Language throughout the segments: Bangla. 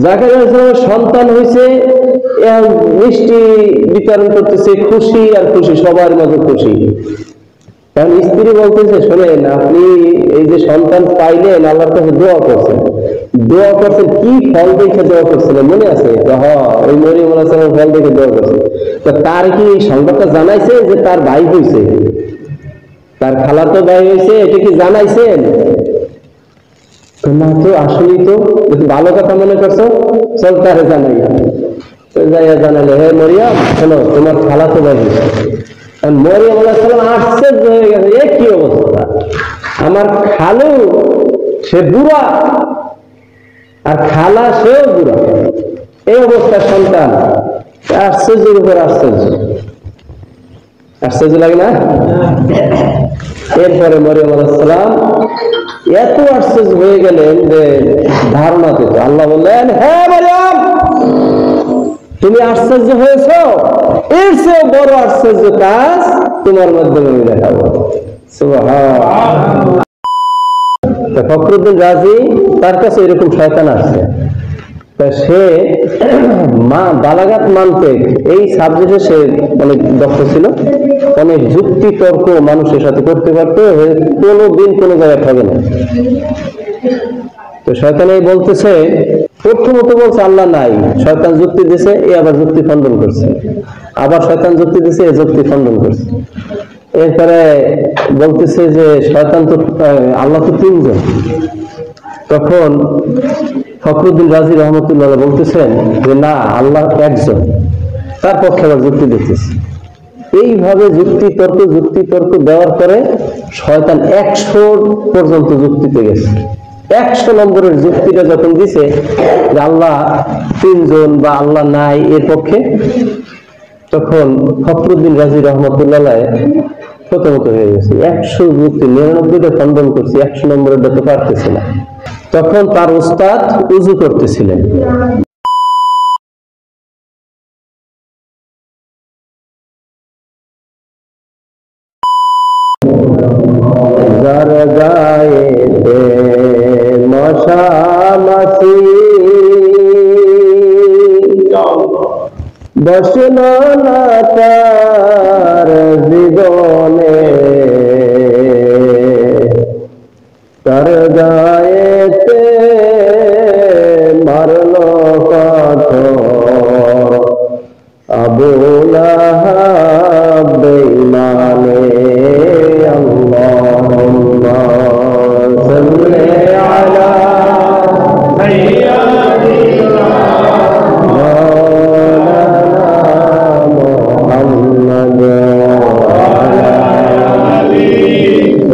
জাকারিয়া আলাইহিস সালামের সন্তান হয়েছে, মিষ্টি বিতরণ করতেছে, খুশি আর খুশি, সবার মাঝে খুশি। কারণ স্ত্রী বলতেছে, শোনেন, আপনি এই যে সন্তান পাইলেন, আল্লাহর কাছে দোয়া করছেন, কি ফল দেখে দোয়া করছিলেন মনে আছে? ওই মরিয়ম আলাইহিস সালামের ফল দেখে দোয়া করছেন। তো তার কি এই সংবাদটা জানাইছে যে তার ভাই হয়েছে, তার খালাতো ভাই হয়েছে, এটা কি জানাইছেন? না তো, আসলেই তো ভালো কথা মনে করছো, চল তারে জানাই। যাইয়া জানালে, হে মরিয়ম, শোনো, তোমার খালাতো ভাই হয়েছে। মরিয়ম আলাইহিস সালাম আশ্চর্য হয়ে গেছে, এ কি অবস্থা, আমার খালু সে বুড়া আর খালা সেও বুড়া, এই অবস্থা সন্তান। আশ্চর্যের উপর আশ্চর্য, আশ্চর্য লাগে না? এরপরে মরিয়ম আলাইহিস সালাম এত আশ্চর্য হয়ে গেলেন যে ধারণা পেত। আল্লাহ বললেন, হ্যাঁ মরিয়ম, তুমি আশ্চর্য হয়েছ, এর চেয়ে বড় আশ্চর্য কাজ তোমার মাধ্যমে আমি দেখাবো। সুবহানাল্লাহ। ফখরুদ্দিন রাজি, তার কাছে এরকম শয়তান আসছে, সে বালাগাত মানতে এই সাবজেক্টে সে অনেক দক্ষ ছিল, অনেক যুক্তি তর্ক মানুষের সাথে করতে পারতো, কোনোদিন কোনো জায়গায় ঠকে না। তো শয়তান এই বলতেছে, প্রথমত বলছে আল্লাহ নাই, শয়তান যুক্তি দিছে, এ আবার যুক্তি খণ্ডন করছে, আবার শয়তান যুক্তি দিছে, এ যুক্তি খণ্ডন করছে। এরপরে বলতেছে যে শয়তান তো, আল্লাহ তো তিনজন। তখন ফখরুদ্দিন রাজি রহমতুল্লাহ বলতেছেন যে না, আল্লাহ একজন, তার পক্ষে আবার যুক্তি দিতেছে। এইভাবে যুক্তি তর্ক দেওয়ার পরে শয়তান 100 পর্যন্ত যুক্তিতে গেছে। 100 নম্বরের যুক্তিটা যখন দিছে যে আল্লাহ তিনজন বা আল্লাহ নাই এর পক্ষে, তখন ফখরুদ্দিন রাজি রহমতুল্লাহ প্রথমত হয়ে গেছে। 100 যুক্তি 99টা খণ্ডন করছে, 100 নম্বরের দিতে পারতেছে না। তখন তার উস্তাদ উযু করতেছিলেন, যার গায়েতে মশা মাছি বসল না তার জীবনে, তার গায়েতে মারল পাথর আবু লাহাব বেঈমানে। আল্লাহুম্মা সাল্লি আলা সাইয়্যিদিনা মুহাম্মাদ ওয়া আলা আলি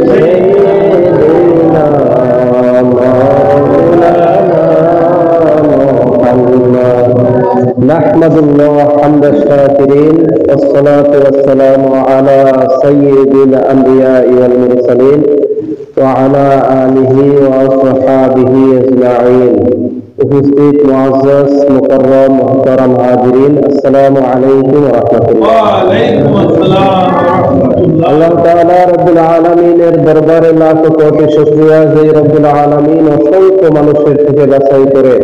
সাইয়্যিদিনা মাওলানা মুহাম্মাদ। নাহমাদুল্লাহ হামদাশ শাকিরিন ওয়াসসালাতু ওয়াসসালামু আলা সাইয়্যিদিল আমবিয়াই ওয়াল মুরসালিন ওয়া আলা আলিহি ওয়া আসহাবিহি আজমাইন। উপস্থিত মুআজ্জাজ মুকাররম মুহতারাম হাজিরিন, আসসালামু আলাইকুম ওয়া রাহমাতুল্লাহ। ওয়া আলাইকুম আসসালাম ওয়া রাহমাতুল্লাহ। আল্লাহ তাআলা রব্বুল আলামিনের দরবারে লাখ কোটি শুকরিয়া যে রব্বুল আলামিন অসংখ্য মানুষের থেকে বাছাই করে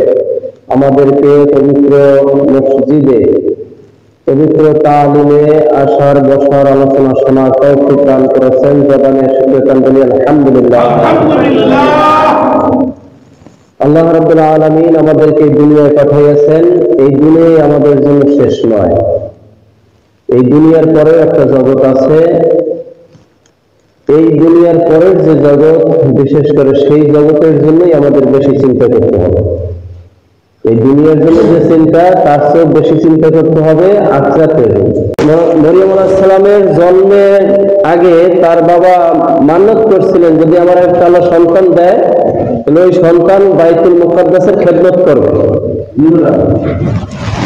আমাদেরকে পবিত্র মসজিদে পবিত্র তালিমে আসার, বসার, আলোচনা শোনার তৌফিক দান করেছেন। জবানে শুকরিয়া কান বলি আলহামদুলিল্লাহ। আল্লাহ রাব্বুল আলামিন আমাদেরকে দুনিয়ায় পাঠিয়েছেন, এই দুনিয়াই আমাদের জন্য শেষ নয়, এই দুনিয়ার পরে একটা জগৎ আছে। এই দুনিয়ার পরের যে জগৎ, বিশেষ করে সেই জগতের জন্যই আমাদের বেশি চিন্তা করতে হবে। এই দুনিয়ার জন্য যে চিন্তা, তার চেয়ে বেশি চিন্তা করতে হবে আখিরাতের। মরিয়ম আলাইহিস সালামের জন্মের আগে তার বাবা মান্নত করছিলেন, যদি আমার একটা আল্লাহ সন্তান দেয় তাহলে ওই সন্তান বাইতুল মুকাদ্দাসের খেদমত করবে।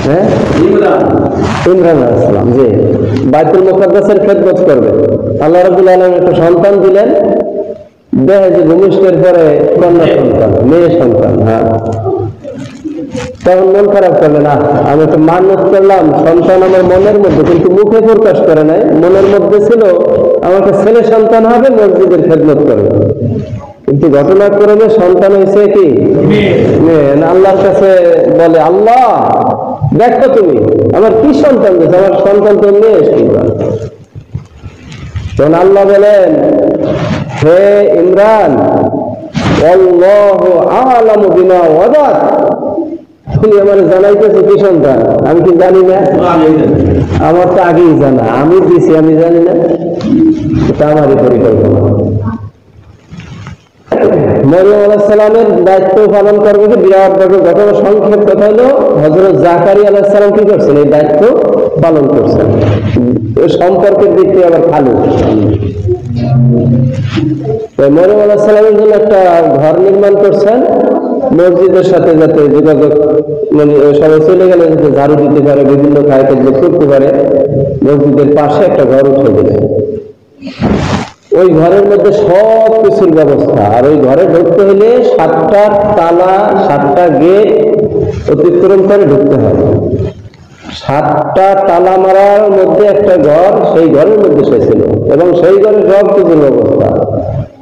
হ্যাঁ, ইমরান আলাইহিস সালাম, জি, বাইতুল মুকাদ্দাসের খেদমত করবে। আল্লাহ রাব্বুল আলামিন একটা সন্তান দিলেন, দেখে যে ভূমিষ্ঠের পরে কন্যা সন্তান, মেয়ে সন্তান। হ্যাঁ, তখন মন খারাপ করবে না, আমি তো মানত করলাম, সন্তান আমার মনের মধ্যে, কিন্তু মুখে প্রকাশ করে নাই, মনের মধ্যে ছিল আমাকে ছেলে সন্তান হবে, মসজিদের খেদমত করবে। কিন্তু ঘটনাক্রমে সন্তান হয়েছে কি মেয়ে। আল্লাহর কাছে বলে, আল্লাহ দেখো তুমি আমার কি সন্তান দিয়েছে, আমার সন্তান তো মেয়ে সন্তান। তখন আল্লাহ বলেন, হে ইমরান, আল্লাহু আ'লামু বিমা ওয়াদাত, তুমি আমার জানাইতেছো কি সন্তান, আমি কি জানি না? আমার তো আগেই জানা, আমি দিছি, আমি জানি না, এটা আমারই পরিকল্পনা। মরিয়ম আলাইহিস সালামের দায়িত্ব পালন করবে কি বিরাট বড় ঘটনা। সংক্ষেপ কথা হলো, হযরত জাকারিয়া আলাইহিস সালাম কি করছেন, এই দায়িত্ব পালন করছেন। সম্পর্কের দিক থেকে আবার ভালো। মরিয়ম আলাইহিস সালামের জন্য একটা ঘর নির্মাণ করছেন মসজিদের সাথে, যাতে যোগাযোগ মানে সবাই চলে গেলে যাতে ঝাড়ু দিতে পারে, বিভিন্ন কাজ করতে পারে। মসজিদের পাশে একটা ঘর উঠে দিলেন। ওই ঘরের মধ্যে সব কিছুর ব্যবস্থা। আর ওই ঘরে ঢুকতে হলে 7টা তালা, 7টা গেট অতিক্রম করে ঢুকতে হবে। 7টা তালা মারার মধ্যে একটা ঘর, সেই ঘরের মধ্যে সে ছিল, এবং সেই ঘরে সব কিছুর ব্যবস্থা,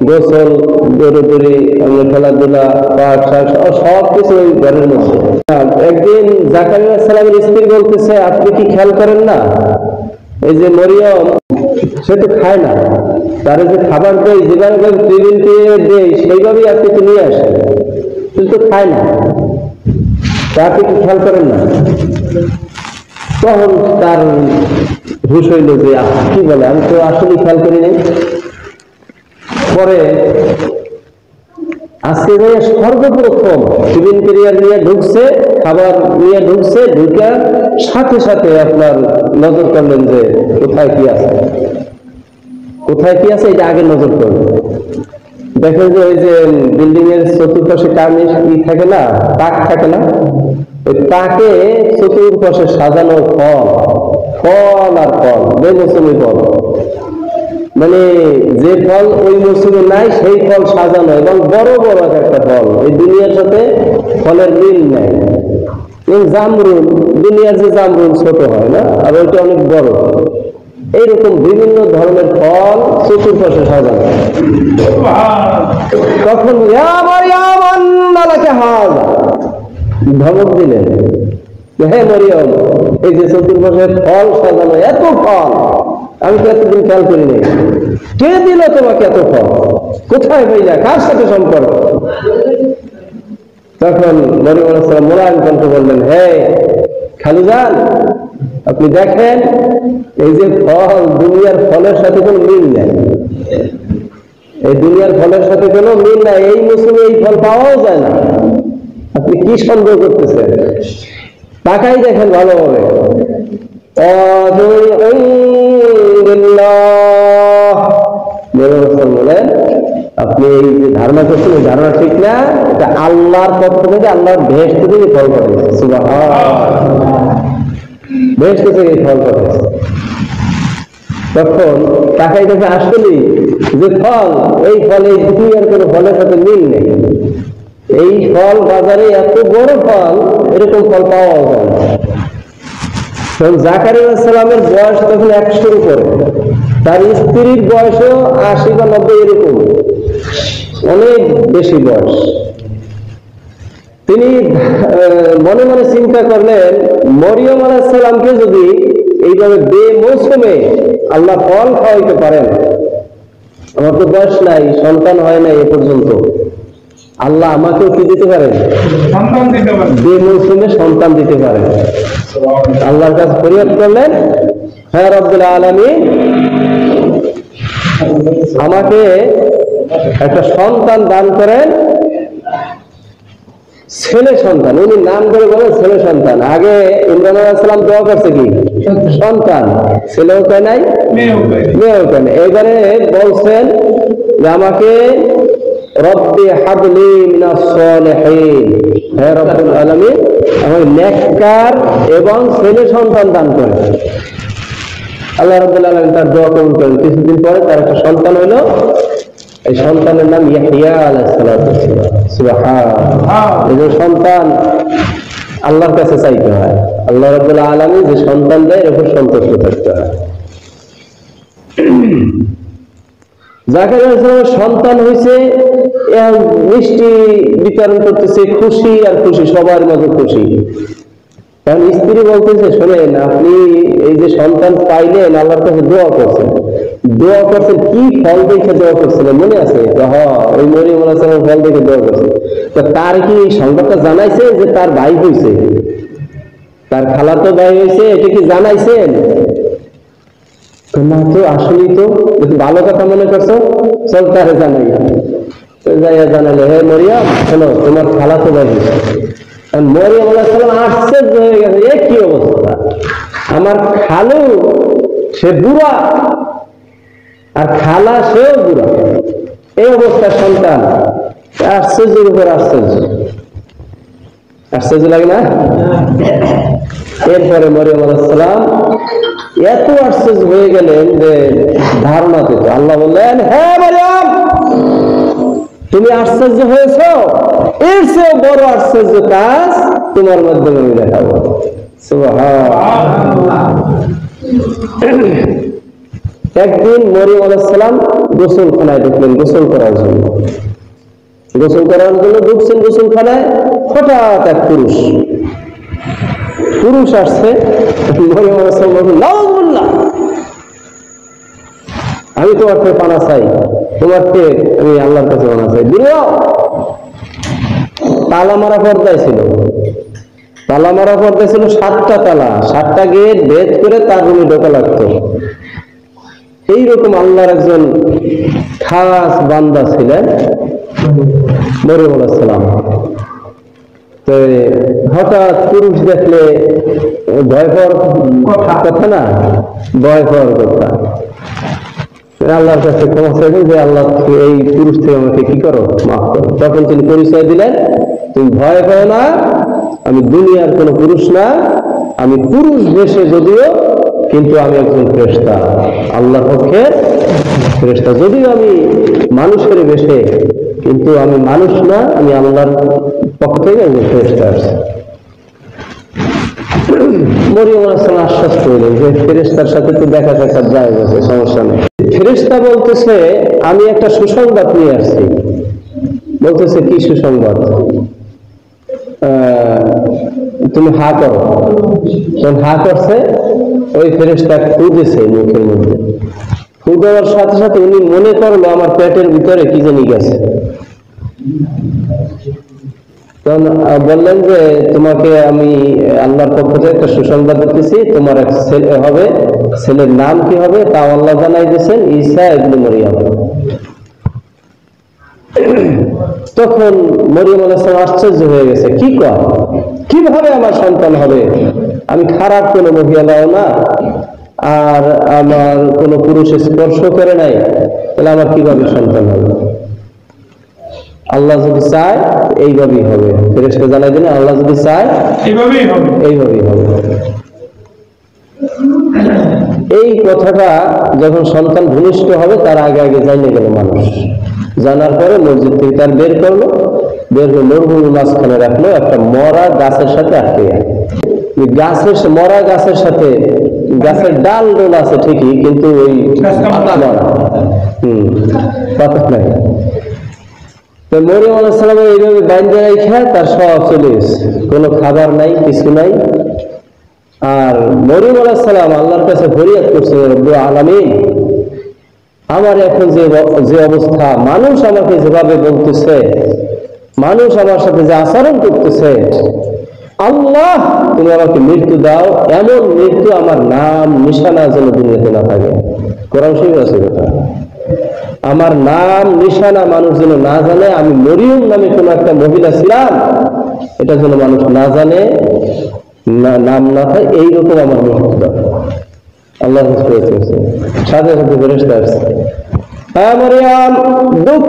গোসল, দৌড়ি, খেলাধুলা, পাঠ শাক, সব কিছু ওই ঘরের মধ্যে। একদিন জাকারিয়া আলাইহিস সালামের স্ত্রী বলতেছে, আপনি কি খেয়াল করেন না, এই যে মরিয়ম সে তো খায় না, তার যে খাবার দেয়, যেভাবে টেবিলকে দেয় সেইভাবেই আপনি তো নিয়ে আসেন, কিন্তু খায় না, তা আপনি কি খেয়াল করেন না? তখন তার হুঁশ হইল যে কি বলে, আমি তো আসলে খেয়াল করি নাই। পরে আজকে সর্বপ্রথম টিফিন ক্যারিয়ার নিয়ে ঢুকছে, খাবার নিয়ে ঢুকছে, ঢুকার সাথে সাথে আপনার নজর করলেন যে কোথায় কি আছে, কোথায় কি আছে, এটা আগে নজর করবেন। দেখেন যে ওই যে বিল্ডিং এর চতুর্পাশে কার্নিশ কি থাকে না, তাক থাকে না, ওই তাকে চতুর্পাশে সাজানো ফল, ফল আর ফল, বেমৌসুমি ফল, মানে যে ফল ওই মৌসুমে নাই সেই ফল সাজানো, এবং বড় বড় একটা ফল, এই দুনিয়ার সাথে ফলের মিল নাই। জামরুল, দুনিয়ার যে জামরুল ছোট হয় না, আর ওইটা অনেক বড়, এইরকম বিভিন্ন ধরনের ফল চতুর্পাশে সাজানো। তখন ধমক দিলেন, হে মরিয়ম, এই যে চতুর্পাশে ফল সাজানো, এত ফল আমি তো এতদিন খেয়াল করিনি, কে দিল তোমাকে এত ফল, কোথায় পাইলা, কার সাথে সম্পর্ক? তখন মরিয়ম আলাইহিস সালাম মোলায়েম কণ্ঠে বললেন, হে খালুজান, আপনি দেখেন এই যে ফল, দুনিয়ার ফলের সাথে কোনো মিল নাই, এই দুনিয়ার ফলের সাথে কোনো মিল নাই, এই মৌসুমে এই ফল পাওয়াও যায় না, আপনি কি সন্দেহ করতেছেন? তাকাই দেখেন ভালোভাবে। বলেন, আপনি এই যে ধারণা করছেন, এই ধারণা ঠিক না, এটা আল্লাহর পক্ষ থেকে, আল্লাহর বেহেশত থেকে ফল পাঠাইছে, সুবহানাল্লাহ, বেহেশত থেকে ফল পাঠাইছে। তখন তাকাই দেখে আসলেই যে ফল, এই ফল এই দুনিয়ার কোনো ফলের সাথে মিল নেই, এই ফল বাজারে এত বড় ফল, এরকম ফল পাওয়া যায় না। তখন জাকারিয়া আলাইহিস সালামের বয়স তখন 100-র উপরে, তার স্ত্রীর বয়সও 80 বা 90, এরকম অনেক বেশি বয়স। তিনি মনে মনে চিন্তা করলেন, মরিয়ম আলাইহিস সালামকে যদি এইভাবে বেমৌসুমে আল্লাহ ফল খাওয়াইতে পারেন, আমার তো বয়স নাই, সন্তান হয় নাই এ পর্যন্ত, আল্লাহ আমাকেও কি দিতে পারেন, সন্তান দিতে পারেন, বেমৌসুমে সন্তান দিতে পারেন। আল্লাহর কাছে ফরিয়াদ করলেন, হে রব্বুল আলামিন, আমাকে একটা সন্তান দান করেন, ছেলে সন্তান। উনি নাম করে বলেন ছেলে সন্তান। আগে ইমরান আলাইহিস সালাম দোয়া করছে কি সন্তান, ছেলেও কয় নাই, মেয়েও কয় নাই। এবারে বলছেন যে আমাকে রব্বি হাবলি মিনাস সালিহিন, হে রব্বুল আলামিন, আমাকে নেককার এবং ছেলে সন্তান দান করেন। আল্লাহ রাব্বুল আলামিন তার দোয়া কবুল করেন। কিছুদিন পরে তার একটা সন্তান হলো, এই সন্তানের নাম ইয়াহইয়া আলাইহিস সালাতু ওয়াস সালাম। সুবহানাল্লাহ। এই যে সন্তান আল্লাহর কাছে চাইতে হয়, আল্লাহ রাব্বুল আলামিন যে সন্তান দেয় এর উপর সন্তুষ্ট থাকতে হয়। জাকারিয়া আলাইহিস সালামের সন্তান হয়েছে, মিষ্টি বিতরণ করতেছে, খুশি আর খুশি, সবার মাঝে খুশি। কারণ স্ত্রী বলতেছে, শোনেন আপনি এই যে সন্তান পাইলেন, আল্লাহর কাছে দোয়া করছেন, দোয়া করছেন কি ফল দেখে দোয়া করছিলেন মনে আছে? ওই মরিয়ম আলাইহিস সালাম ফল দেখে দোয়া করছেন। তো তার কি এই সংবাদটা জানাইছে যে তার ভাই হয়েছে, তার খালাতো ভাই হয়েছে, এটা কি জানাইছেন? না তো, আসলেই তো ভালো কথা মনে করছো, চল তারে জানাই। যাইয়া জানালে, হে মরিয়ম শোনো, তোমার খালাতো ভাই হয়েছে। মরিয়ম আলাইহিস সালাম আশ্চর্য হয়ে গেছে, এ কি অবস্থা, আমার খালু সে বুড়া আর খালা সেও বুড়া, এই অবস্থা সন্তান। আশ্চর্যের উপর আশ্চর্য, আশ্চর্য লাগে না? এরপরে মরিয়ম আলাইহিস সালাম এত আশ্চর্য হয়ে গেলেন যে ধারণা পেত। আল্লাহ বললেন, হ্যাঁ মরিয়ম, তুমি আশ্চর্য হয়েছ, এর চেয়ে বড় আশ্চর্য কাজ তোমার মাধ্যমে আমি দেখাবো। একদিন মরিয়ম আলাইহিস সালাম গোসলখানায় ঢুকলেন গোসল করার জন্য। গোসল করার জন্য ঢুকছেন গোসলখানায়, হঠাৎ এক পুরুষ আসছে। মরিয়ম আলাইহিস সালাম বললেন, নাউজুবিল্লাহ, আমি তোমার থেকে পানা চাই, তোমার থেকে আমি আল্লাহর কাছে পানা চাই, দিও। তালা মারা পর্দায় ছিল, তালা মারা পর্দায় ছিল 7টা তালা, 7টা গেট ভেদ করে তার রুমে ঢোকা লাগতো। এইরকম আল্লাহর একজন খাস বান্দা ছিলেন মরিয়ম আলাইহিস সালাম। তো হঠাৎ পুরুষ দেখলে ভয় পাওয়ার কথা না, ভয় পাওয়ার কথা। আল্লাহর কাছে ক্ষমা চাইবেন যে আল্লাহ এই পুরুষ থেকে আমাকে কি করো, মাফ করো। তখন তিনি পরিচয় দিলেন, তুমি ভয় পাও না, আমি দুনিয়ার কোন পুরুষ না, আমি পুরুষ বেশে যদিও, কিন্তু আমি একজন ফেরেশতা, আল্লাহর পক্ষে ফেরেশতা। যদিও আমি মানুষের বেশে, কিন্তু আমি মানুষ না, আমি আল্লাহর পক্ষ থেকে একজন ফেরেশতা আসছি। মরিয়ম আলাইহিস সালাম আশ্বাস করলেন যে ফেরেশতার সাথে তো দেখা সাক্ষাৎ জায়েজ আছে, সমস্যা নেই। ফেরেশতা বলতেছে, আমি একটা সুসংবাদ নিয়ে আসছি। বলতেছে, কি সুসংবাদ? তুমি হা করো। যখন হা করছে, ওই ফেরেশতা ফু দিছে মুখের মধ্যে। ফু দেওয়ার সাথে সাথে উনি মনে করলো আমার পেটের ভিতরে কি জানি গেছে। তখন বললেন যে তোমাকে আমি আল্লাহর পক্ষ থেকে একটা সুসংবাদ দিতেছি, তোমার এক ছেলে হবে, ছেলের নাম কি হবে তাও আল্লাহ জানাই দিয়েছেন, ঈসা ইবনে মরিয়ম। তখন মরিয়ম আলাইহিস সালাম আশ্চর্য হয়ে গেছে, কি কয়, কিভাবে আমার সন্তান হবে? আমি খারাপ কোনো মহিলাও না, আর আমার কোনো পুরুষ স্পর্শ করে নাই, তাহলে আমার কিভাবে সন্তান হবে? আল্লাহ যদি চায় এইভাবেই হবে। ফেরেশতা জানাই দিলেন, আল্লাহ যদি চায় এইভাবেই হবে, এইভাবেই হবে। এই কথাটা যখন সন্তান ভূমিষ্ঠ হবে তার আগে আগে জানিয়ে গেল মানুষ। জানার পরে মসজিদ থেকে তার বের করলো, বের করে মরুভূমির মাঝখানে রাখলো, একটা মরা গাছের সাথে আটকে। গাছের মরা গাছের সাথে, গাছের ডাল ডোল আছে ঠিকই, কিন্তু ওই পাতা মরা, পাতা নাই। তো মরিয়ম আলাইহিস সালামের এইভাবে বাইন্দা রাখা, তার সব চলে গেছে, কোনো খাবার নাই, কিছু নাই। আর মরিয়ম আলাইহিস সালাম আল্লাহর কাছে ফরিয়াদ করছে, রব্বুল আলামিন, আমার এখন যে অবস্থা, মানুষ আমাকে যেভাবে বলতেছে, মানুষ আমার সাথে যে আচরণ করতেছে, আল্লাহ তুমি আমাকে মৃত্যু দাও, এমন মৃত্যু আমার নাম নিশানা যেন দুনিয়াতে না থাকে। কোরআন শরীফে আছে কথা, আমার নাম নিশানা মানুষ যেন না জানে, আমি মরিয়ম নামে কোন একটা মহিলা ছিলাম, এটা যেন মানুষ না জানে, নাম না থাকে, এইরকম আমার মৃত্যু দাও। আল্লাহ সাথে সাথে ফেরেশতা আসছে, হ্যাঁ মরিয়ম, দুঃখ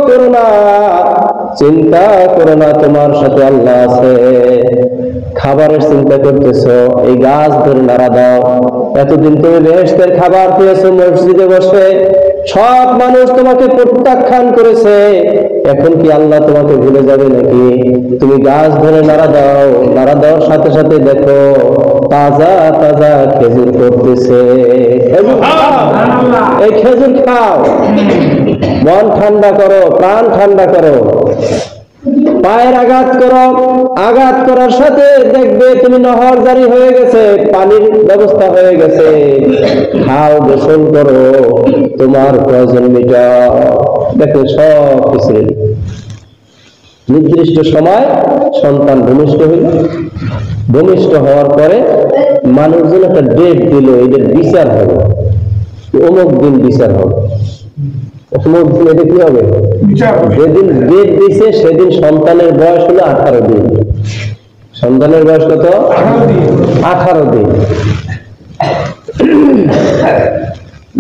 করো না, চিন্তা করো না, তোমার সাথে আল্লাহ আছে। খাবারের চিন্তা করতেছো, এই গাছ ধরে নাড়া দাও। এতদিন তুমি বেহেশতের খাবার পেয়েছো মসজিদে বসে, সব মানুষ তোমাকে প্রত্যাখ্যান করেছে, এখন কি আল্লাহ তোমাকে ভুলে যাবে নাকি? তুমি গাছ ধরে নাড়া দাও, নাড়া দেওয়ার সাথে সাথে দেখো তাজা তাজা খেজুর করতেছে। এই খেজুর খাও, মন ঠান্ডা করো, প্রাণ ঠান্ডা করো, পায়ের আঘাত করো, আঘাত করার সাথে দেখবে তুমি নহর জারি হয়ে গেছে, পানির ব্যবস্থা হয়ে গেছে। খাও, গোসল করো, তোমার প্রয়োজন মেটাও। দেখো সব কিছু নির্দিষ্ট সময় সন্তান ভূমিষ্ঠ হইল। ভূমিষ্ঠ হওয়ার পরে মানুষজন একটা ডেট দিল, এদের বিচার হবে, অমুক দিন বিচার হবে। অমুক দিন এটা কি হবে? যেদিন ডেট দিছে সেদিন সন্তানের বয়স হলো 18 দিন। সন্তানের বয়স কত? 18 দিন।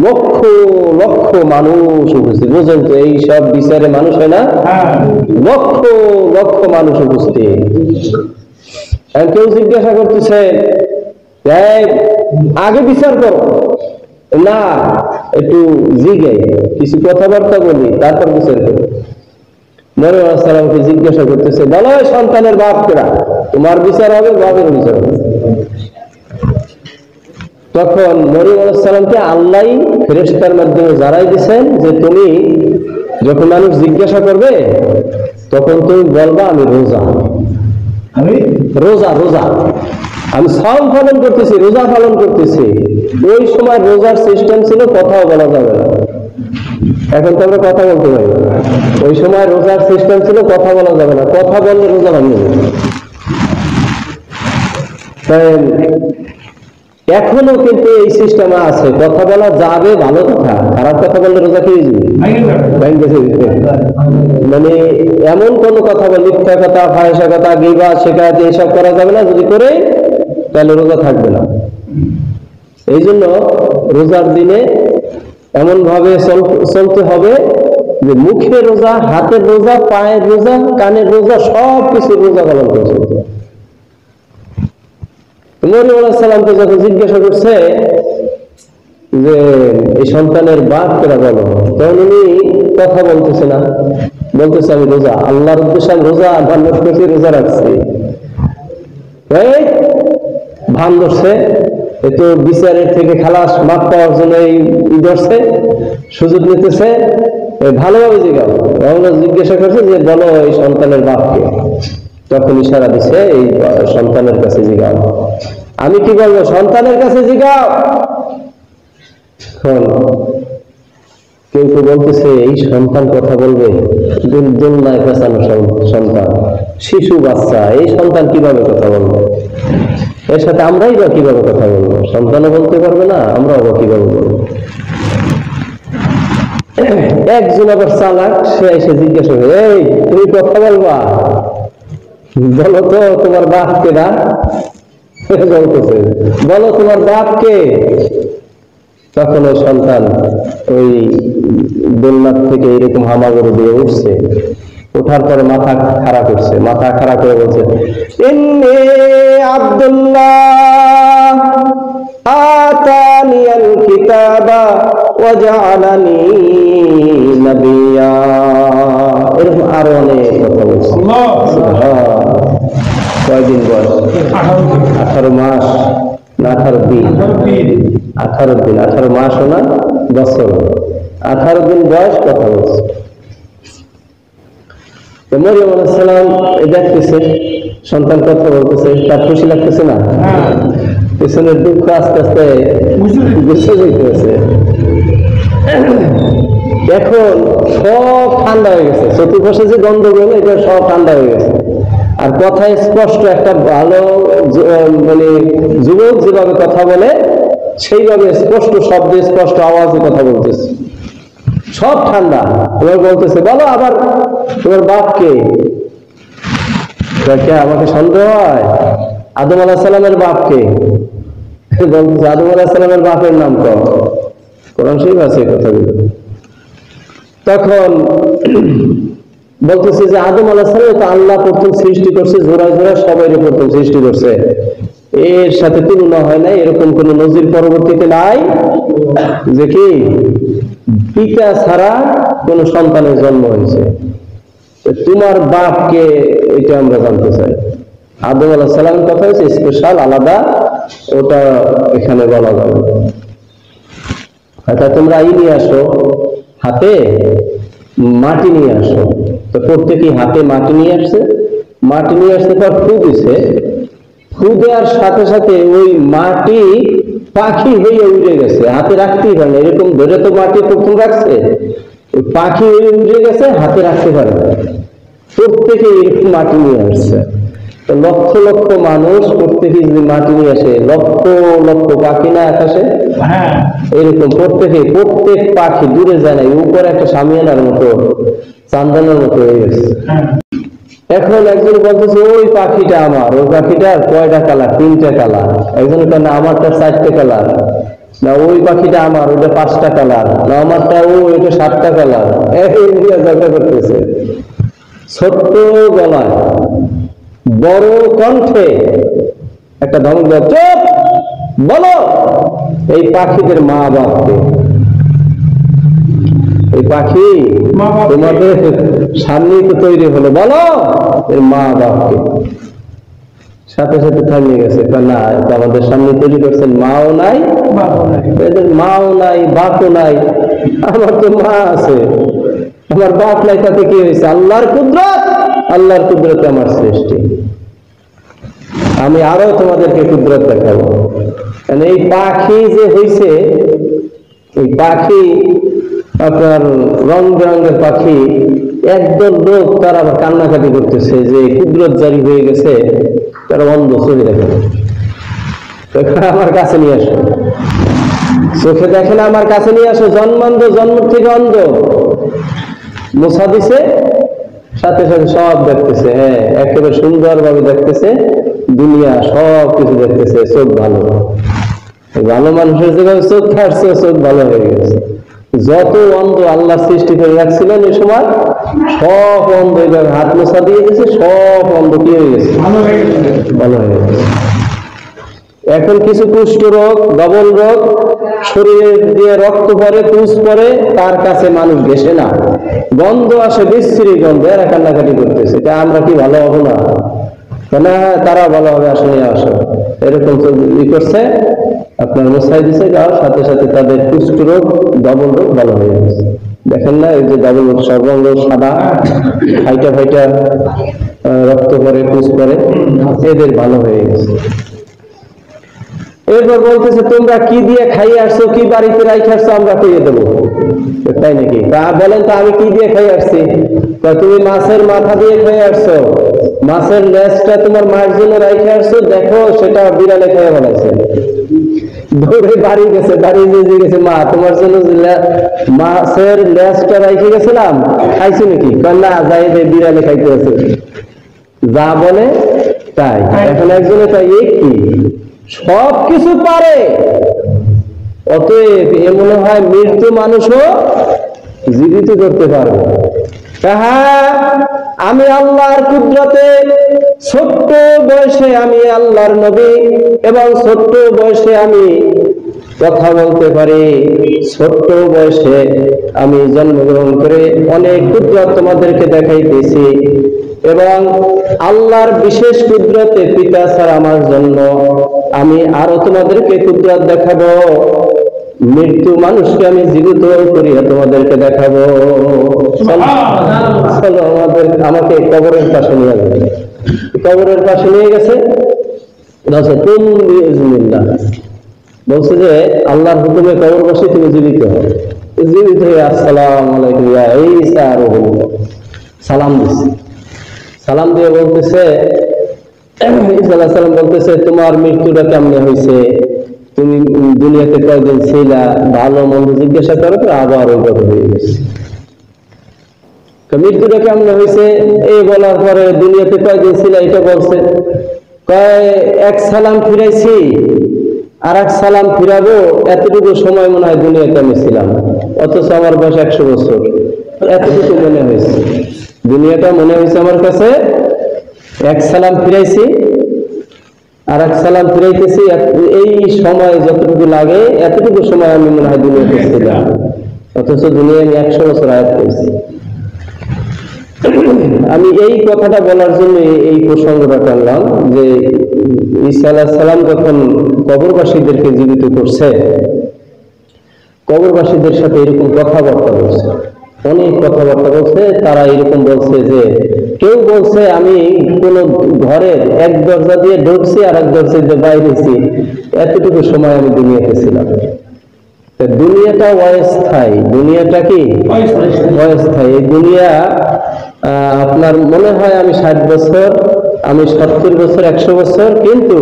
লক্ষ লক্ষ মানুষ উপস্থিত। বুঝলেন তো, এই সব বিচারে মানুষ হয় না, লক্ষ লক্ষ মানুষ উপস্থিত। কেউ জিজ্ঞাসা করতেছে আগে বিচার করো না, একটু জিগে কিছু কথাবার্তা বলি তারপর বিচার করো। মরিয়ম আলাইহিস সালামকে জিজ্ঞাসা করতেছে, বলো সন্তানের বাপ কেরা? তোমার বিচার হবে, বাপের বিচার হবে। তখন মরিয়ম আলাইহিস সালামকে আল্লাহ ফেরেশতার মাধ্যমে জানাই দিয়েছেন যে তুমি যখন মানুষ জিজ্ঞাসা করবে তখন তুমি বলবা আমি রোজা, রোজা রোজা আমি সাওম পালন করতেছি, রোজা পালন করতেছি। ওই সময় রোজার সিস্টেম ছিল কথাও বলা যাবে না। এখন তো আমরা কথা বলতে পারি না। ওই সময় রোজার সিস্টেম ছিল কথা বলা যাবে না, কথা বললে রোজা ভাঙবে। এখনো কিন্তু এই সিস্টেম আছে, কথা বলা যাবে, ভালো কথা, খারাপ কথা বললে রোজা খেয়ে যাবে। মানে এমন কোন কথা বল, মিথ্যা কথা, ফাহিশা কথা, গীবত, শিকায়ত এসব করা যাবে না। যদি করে তাহলে রোজা থাকবে না। এই জন্য রোজার দিনে এমন ভাবে চলতে হবে যে মুখের রোজা, হাতের রোজা, পায়ের রোজা, কানের রোজা, সব কিছু রোজা পালন করে চলতে হবে। মরিয়ম আলাইহিস সালামকে যখন জিজ্ঞাসা করছে যে এই সন্তানের বাপ কেরা বলো, তখন উনি কথা বলতেছে না, বলতেছে আমি রোজা, আল্লাহর উদ্দেশ্যে আমি রোজা ভান করছি, রোজা রাখছি। ভান ধরছে, এতো বিচারের থেকে খালাস, মাপ পাওয়ার জন্য এই ধরছে, সুযোগ নিতেছে। ভালোভাবে জিজ্ঞাসা, জিজ্ঞাসা করছে যে বলো এই সন্তানের বাপকে। তখন ইশারা দিছে এই সন্তানের কাছে জিগাও। আমি কি বলবো? সন্তানের কাছে জিগাও। কেউ কেউ বলতেছে এই সন্তান কথা বলবে, দোলনায় পেঁচানো সন্তান, শিশু বাচ্চা, এই সন্তান কিভাবে কথা বলবে? এর সাথে আমরাই বা কিভাবে কথা বলবো? সন্তানও বলতে পারবে না, আমরাও বা কিভাবে বলবো? একজন আবার চালাক, সে এসে জিজ্ঞাসা করে, এই তুমি কথা বলবা, বলো তো তোমার বাপ কে? না বলতেছে, বলো তোমার বাপ কে? তখন ওই সন্তান ওই দোলনার থেকে এরকম হামাগুড়ি দিয়ে উঠছে, ওঠার পরে মাথা খাড়া করছে, মাথা খাড়া করে বলছে, ইন্নী আব্দুল্লাহ আতানিয়াল কিতাবা ওয়া জাআলানি নাবিয়্যা। এরকম আরো অনেক কথা বলছে। কয়দিন বয়স? 18 মাস না 18 দিন? 18 দিন, 18 মাসও না, বছর, 18 দিন বয়স কথা বলছে। মরিয়ম আলাইহিস সালাম দেখতেছে সন্তান কথা বলতেছে, তার খুশি লাগতেছে না? পেছনের দুঃখ আস্তে আস্তে বুঝতে যেতেছে। এখন সব ঠান্ডা হয়ে গেছে, চতুর্পাশে যে গন্ডগোল, এটা সব ঠান্ডা হয়ে গেছে। আর কথায় স্পষ্ট, একটা ভালো মানে যুবক যেভাবে কথা বলে সেইভাবে স্পষ্ট শব্দে, স্পষ্ট আওয়াজে কথা বলতেছে, সব ঠান্ডা। এবার বলতেছে, বলো আবার তোমার বাপকে? আমাকে সন্দেহ হয়? আদম আলাইহিস সালামের বাপকে বলতেছে, আদম আলাইহিস সালামের বাপের নাম তো কোরআন শরীফ আছে কথাগুলো। তখন বলতেছে যে আদম আলাইহিস সালাম তো আল্লাহ প্রথম সৃষ্টি করছে, জোড়ায় জোড়ায় সবাই প্রথম সৃষ্টি করছে, এর সাথে তুলনা হয় না, এরকম কোন নজির পরবর্তীতে নাই যে কি পিতা ছাড়া কোন সন্তানের জন্ম হয়েছে। তোমার বাপকে এটা আমরা জানতে চাই। আদম আলাইহিস সালামের কথা হচ্ছে স্পেশাল আলাদা, ওটা এখানে বলা যাবে। অর্থাৎ তোমরা নিয়ে আসো, হাতে মাটি নিয়ে আসো। তো প্রত্যেকেই হাতে মাটি নিয়ে আসছে, মাটি নিয়ে আসতে পর ফু দিছে, ফু দেওয়ার সাথে সাথে ওই মাটি পাখি হয়ে উড়ে গেছে, হাতে রাখতেই পারে না। এরকম ধরে তো মাটি প্রথম রাখছে, ওই পাখি হয়ে উড়ে গেছে, হাতে রাখতে পারে না। প্রত্যেকে এরকম মাটি নিয়ে আসছে। তো লক্ষ লক্ষ মানুষ প্রত্যেকে যদি মাটি নিয়ে আসে, লক্ষ লক্ষ পাখি না আকাশে, এরকম প্রত্যেক পাখি দূরে যায় না, উপরে একটা সামিয়ানার মতো চান্দানোর মতো হয়ে গেছে। এখন একজন বলতেছে ওই পাখিটা আমার, ওই পাখিটার কয়টা কালার? 3টা কালার। একজন না আমারটা 4টে কালার, না ওই পাখিটা আমার, ওটা 5টা কালার, না আমারটা ওইটা 7টা কালার। ঝগড়া করতেছে ছোট্ট গলায়, বড় কণ্ঠে একটা ধমক দেওয়া, চুপ বলো এই পাখিদের মা বাপকে। এই পাখি তোমাদের সামনেই তো তৈরি হলো, বলো এর মা বাপকে। সাথে সাথে থামিয়ে গেছে, না আমাদের সামনে তৈরি করছেন, মাও নাই এদের, মাও নাই বাপও নাই, আমার তো মা আছে, আমার বাপ নাই, তাতে কি হয়েছে? আল্লাহর কুদরত, আল্লাহর কুদরতে আমার সৃষ্টি, আমি আরো তোমাদেরকে কুদরত দেখাবো। এই পাখি যে হয়েছে, এই পাখি আপনার রং বেরঙের পাখি, একদল লোক তারা আবার কান্নাকাটি করতেছে যে কুদরত জারি হয়ে গেছে, তারা অন্ধ, চোখে দেখে আমার কাছে নিয়ে আসো, চোখে দেখে না, আমার কাছে নিয়ে আসো। জন্মান্ধ, জন্ম থেকে অন্ধ, মুছা দিছে, সাথে সাথে সব দেখতেছে, হ্যাঁ একেবারে সুন্দর ভাবে দেখতেছে, দুনিয়া সব কিছু দেখতেছে। চোখ ভালো, ভালো মানুষের যেভাবে চোখ থাকছে, চোখ ভালো হয়ে গেছে। যত অন্ধ আল্লাহ সৃষ্টি করে রাখছিলেন এই সময়, সব অন্ধ এইভাবে হাত মোছা দিয়ে গেছে, সব অন্ধ কি হয়ে গেছে? ভালো হয়ে গেছে। এখন কিছু কুষ্ঠ রোগ, ডবল রোগ, শরীরে দিয়ে রক্ত পরে, তুষ পরে, তার কাছে মানুষ ঘেসে না, গন্ধ আসে, বিশ্রী গন্ধ, এরা কান্নাকাটি করতেছে। তা আমরা কি ভালো হবো না? না, তারা ভালো হবে, আসলে আসো। এরকম ই করছে, আপনার মোছাই দিছে গাও, সাথে সাথে তাদের কুষ্ঠ রোগ, ডবল রোগ ভালো হয়ে গেছে। দেখেন না, এই যে ডবল রোগ, সর্বাঙ্গ সাদা, ফাইটা ফাইটা রক্ত পরে, তুষ পরে, এদের ভালো হয়ে গেছে। এরপর বলতেছে, তোমরা কি দিয়ে খাইয়ে আসছো, কি বাড়িতে রাইখে আসছো, আমরা খাইয়ে দেবো। তাই নাকি? তা বলেন তো, আমি কি দিয়ে খাইয়ে আসছি? তুমি মাছের মাথা দিয়ে খাইয়ে আসছো, মাছের লেজটা তোমার মার জন্য রাইখে আসছো, দেখো সেটা বিড়ালে খেয়ে বলাইছে, দৌড়ে বাড়ি গেছে, বাড়ি নিয়ে গেছে, মা তোমার জন্য মাছের লেজটা রাইখে গেছিলাম, খাইছো নাকি? না, যাই বিড়ালে খাইতে আছে, যা বলে তাই। এখন একজনে তাই, এই কি সব কিছু পারে, অতএব এ মনে হয় মৃত্যু মানুষও জীবিত করতে পারবে। হ্যাঁ, আমি আল্লাহর কুদরতে ছোট্ট বয়সে আমি আল্লাহর নবী, এবং ছোট্ট বয়সে আমি কথা বলতে পারি, ছোট্ট বয়সে আমি জন্মগ্রহণ করে অনেক কুদরত তোমাদেরকে দেখাইতেছি, এবং আল্লাহর বিশেষ কুদরতে পিতা ছাড়া আমার জন্ম, আমি আরো তোমাদেরকে কুদরত দেখাবো, মৃত্যু মানুষকে আমি জীবিত করিয়া তোমাদেরকে দেখাবো। চলো আমাকে কবরের পাশে নিয়ে যাবে। কবরের পাশে নিয়ে গেছে, বলছে যে আল্লাহর হুকুমে কবর বসে তুমি জীবিত হবে। জীবিত হয়ে আসসালামু আলাইকুম ইয়া ঈসা আর সালাম দিচ্ছে। সালাম দিয়ে বলতেছে, ঈসা আলাইহিস সালাম বলতেছে, তোমার মৃত্যুটা কেমনে হয়েছে, তুমি দুনিয়াতে কয়দিন ছিলা, ভালো মন্দ জিজ্ঞাসা করো, তো আবার ওই কথা হয়ে গেছে। মৃত্যুটা কেমনে হয়েছে এই বলার পরে দুনিয়াতে কয়দিন ছিলা এটা বলছে, কয় এক সালাম ফিরাইছি, আর এক সালাম ফিরাবো, এতটুকু সময় মনে হয় দুনিয়াতে আমি ছিলাম, অথচ আমার বয়স 100 বছর। এতটুকু মনে হয়েছে, দুনিয়াটা মনে হয়েছে আমার কাছে এক সালাম ফিরাইছি, আর এক সালাম ফিরাইতেছি, এই সময় যতটুকু লাগে এতটুকু সময় আমি মনে হয় দুনিয়াতে ছিলাম, অথচ দুনিয়া আমি 100 বছর আয়াত করেছি। আমি এই কথাটা বলার জন্য এই প্রসঙ্গটা টানলাম যে ঈসা আলাইহিস সালাম যখন কবরবাসীদেরকে জীবিত করছে, কবরবাসীদের সাথে এরকম কথাবার্তা বলছে, অনেক কথাবার্তা বলছে। তারা এরকম বলছে যে কেউ বলছে আমি কোন ঘরের এক দরজা দিয়ে ঢুকছি আর এক দরজা দিয়ে বাইরেছি, এতটুকু সময় আমি দুনিয়াতে ছিলাম। দুনিয়াটা অস্থায়ী, দুনিয়াটা কি অস্থায়ী। এই দুনিয়া আপনার মনে হয় আমি 60 বছর, আমি 70 বছর, 100 বছর, কিন্তু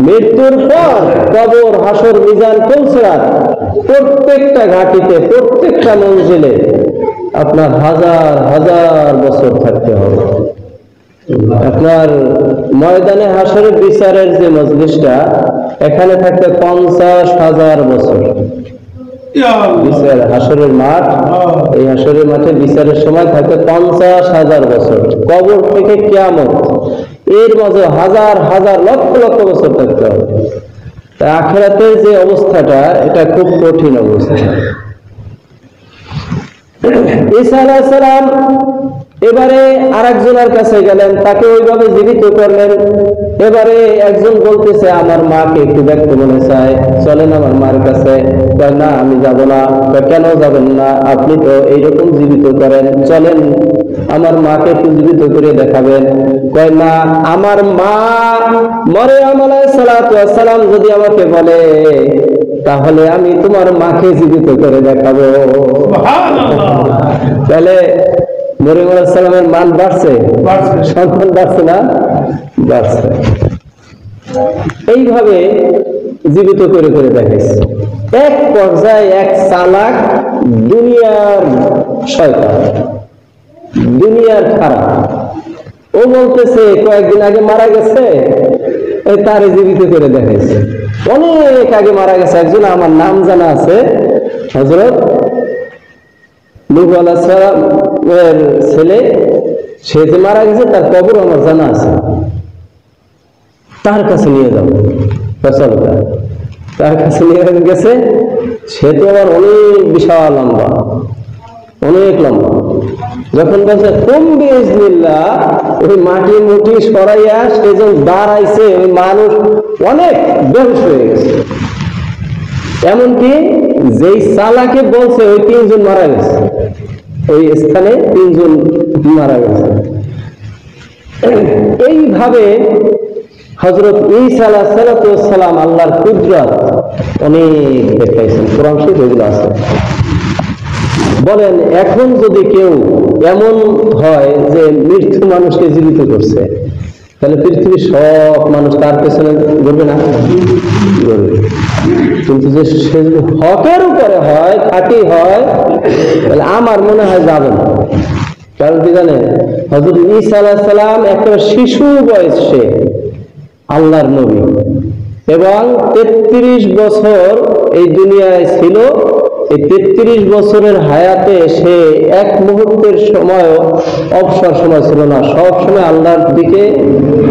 মৃত্যুর পর কবর, হাসর, মিজান, পুলসিরাত, প্রত্যেকটা ঘাটিতে, প্রত্যেকটা মঞ্জিলে আপনার হাজার হাজার বছর থাকতে হবে। আপনার ময়দানে হাসরের বিচারের যে মজলিসটা, এখানে থাকতে 50,000 বছর। বিচার হাসরের মাঠ, এই হাসরের মাঠে বিচারের সময় থাকে 50,000 বছর। কবর থেকে কিয়ামত, এর মাঝে হাজার হাজার লক্ষ লক্ষ বছর থাকতে হবে। আখিরাতের যে অবস্থাটা, এটা খুব কঠিন অবস্থা। ঈসা আলাইহিস সালাম এবারে আরেকজনের কাছে গেলেন, তাকে ওইভাবে জীবিত করলেন। এবারে একজন বলতেছে আমার মাকে একটু দেখতে মনে চায়, চলেন আমার মার কাছে। না আমি যাব না। কেন যাবেন না? আপনি তো এইরকম জীবিত করেন, চলেন আমার মাকে একটু জীবিত করে দেখাবেন। কয় না, আমার মা মরিয়ম আলাইহিস সালাতু ওয়াস সালাম যদি আমাকে বলে তাহলে আমি তোমার মাকে জীবিত করে দেখাবো। তাহলে মরিয়ম আলাইহিস সালামের মান বাড়ছে, সম্মান বাড়ছে না? বাড়ছে। এইভাবে জীবিত করে করে দেখাইছে। এক পর্যায়ে এক চালাক দুনিয়ার শয়তান, দুনিয়ার খারাপ, ও বলতেছে কয়েকদিন আগে মারা গেছে, তারে জীবিত করে দেখাইছে। অনেক আগে মারা গেছে একজন, আমার নাম জানা আছে, হযরত নূহ আলাইহিস সালামের ছেলে, সে যে মারা গেছে তার কবর আমার জানা আছে, তার কাছে নিয়ে যাবো। তার কাছে নিয়ে গেছে। সে তো আবার অনেক বিশাল লম্বা, অনেক লম্বা। যখন বলছে কুম্বি ইজনিল্লাহ, ওই মাটি মুটি সরাইয়া সে যখন দাঁড়াইছে, ওই মানুষ অনেক বেহুশ হয়ে গেছে। এমনকি যেই সালাকে বলছে ওই 3 জন মারা গেছে, ওই স্থানে 3 জন মারা গেছে। এইভাবে হযরত ঈসা আলাইহিস সালাম আল্লাহর কুদরত অনেক দেখাইছেন, কোরআন শরীফে এগুলো আছে। বলেন এখন যদি কেউ এমন হয় যে মৃত্যু মানুষকে জীবিত করছে, তাহলে পৃথিবীর সব মানুষ তার পেছনে ঘুরবে না? কিন্তু যে সে যদি হকের উপরে হয়, খাঁটি হয়, তাহলে আমার মনে হয় যাবে না। কারণ কি জানেন, হযরত ঈসা আলাইহিস সালাম একটা শিশু বয়সে আল্লাহর নবী, এবং 33 বছর এই দুনিয়ায় ছিল। এই 33 বছরের হায়াতে সে এক মুহূর্তের সময় অবসর সময় ছিল না, সব সময় আল্লাহর দিকে,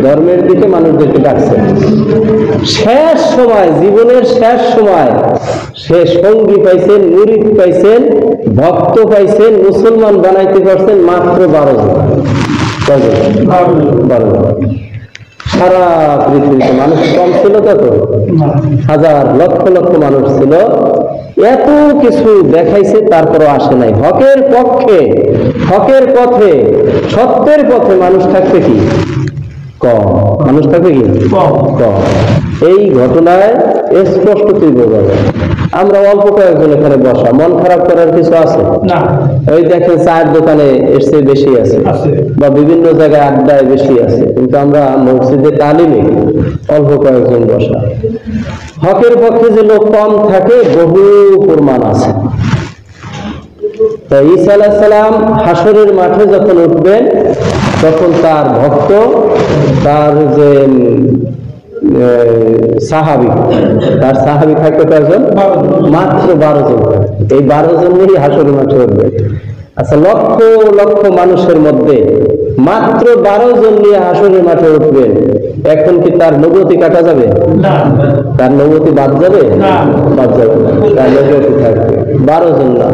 ধর্মের দিকে মানুষদেরকে ডাকছে। শেষ সময়, জীবনের শেষ সময় সে সঙ্গী পাইছেন, মুরিদ পাইছেন, ভক্ত পাইছেন, মুসলমান বানাইতে পারছেন মাত্র 12 জন। 12 জন। সারা পৃথিবীতে মানুষ কম ছিল, তত হাজার লক্ষ লক্ষ মানুষ ছিল। এত কিছু দেখাইছে, তারপরও আসে নাই হকের পক্ষে, হকের পথে, সত্যের পথে মানুষ থাকবে কি কম, মানুষ থাকবে কি কম। এই ঘটনায় স্পষ্টতই বোঝা যায়। আমরা অল্প কয়েকজন এখানে বসা, মন খারাপ করার কিছু আছে না। ওই দেখেন চায়ের দোকানে এর চেয়ে বেশি আছে, বা বিভিন্ন জায়গায় আড্ডায় বেশি আছে, কিন্তু আমরা মসজিদে তালিমে অল্প কয়েকজন বসা। হকের পক্ষে যে লোক কম থাকে বহু প্রমাণ আছে। তাই ঈসা আলাইহিস সালাম হাসরের মাঠে যখন উঠবেন, তখন তার ভক্ত, তার যে সাহাবী, তার সাহাবী থাকবে কয়জন? মাত্র 12 জন। এই 12 জন নিয়েই হাসরের মাঠে উঠবে। আচ্ছা, লক্ষ লক্ষ মানুষের মধ্যে মাত্র 12 জন নিয়ে হাসরের মাঠে উঠবেন, এখন কি তার নবুয়তি কাটা যাবে? না। তার নবুয়তি বাদ যাবে? না, বাদ যাবে না, তার নবুয়তি থাকবে। 12 জন না,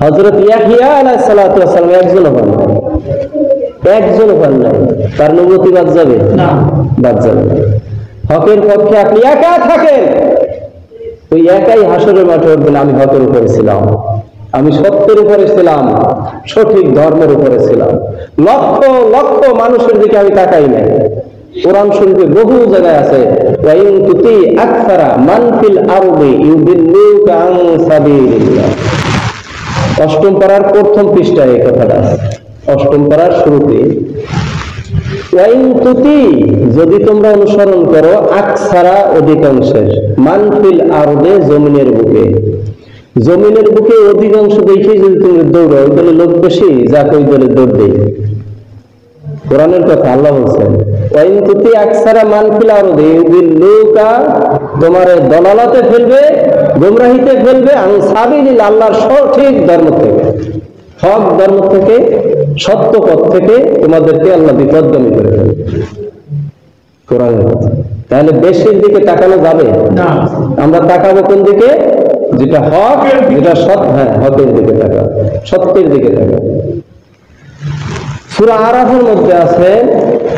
হযরত ইয়াহইয়া আলাইহিস সালাতু ওয়াস সালাম একজনও পান নাই, একজনও পান নাই, তার নবুয়তি বাদ যাবে? না, বাদ যাবে না। হকের পক্ষে আপনি একা থাকেন, ওই একাই হাসরের মাঠে উঠবেন, আমি হকের উপরে ছিলাম, আমি সত্যের উপরে ছিলাম, সঠিক ধর্মের উপরে ছিলাম, লক্ষ লক্ষ মানুষের দিকে আমি তাকাই নাই। কোরআন শরীফে বহু জায়গায় আছে, ওয়াইন তুতি আকসারা মান ফিল আরদি ইউদিল্লুকা আন সাবিলিল্লাহ। অষ্টম পারার প্রথম পৃষ্ঠায় এই কথাটা আছে, অষ্টম পারার শুরুতে। ওয়াইন তুতি, যদি তোমরা অনুসরণ করো, আকসারা অধিকাংশের, মান ফিল আরদে জমিনের বুকে, জমিনের বুকে অধিকাংশ দেখে যদি তুমি দৌড়ো, ওই দলে লোক বেশি, যাকে ওই দলে দৌড় দেয়। কোরআনের কথা, আল্লাহ বলছেন ওয়াইন তুতি আকসারা মান ফিল আরদি ইউদিল্লুকা, তোমারে দলালাতে ফেলবে, গোমরাহিতে ফেলবে, আন সাবিলিল্লাহ, আল্লাহর সঠিক ধর্ম থেকে, হক ধর্ম থেকে, সত্য পথ থেকে তোমাদেরকে আল্লাহ বিপদগামী করে ফেলবে। কোরআনের কথা। তাহলে বেশির দিকে তাকানো যাবে না, আমরা তাকাবো কোন দিকে? যেটা হক, যেটা সৎ, হ্যাঁ হকের দিকে তাকাবো, সত্যের দিকে তাকাবো। সূরা আরাফের মধ্যে আছে,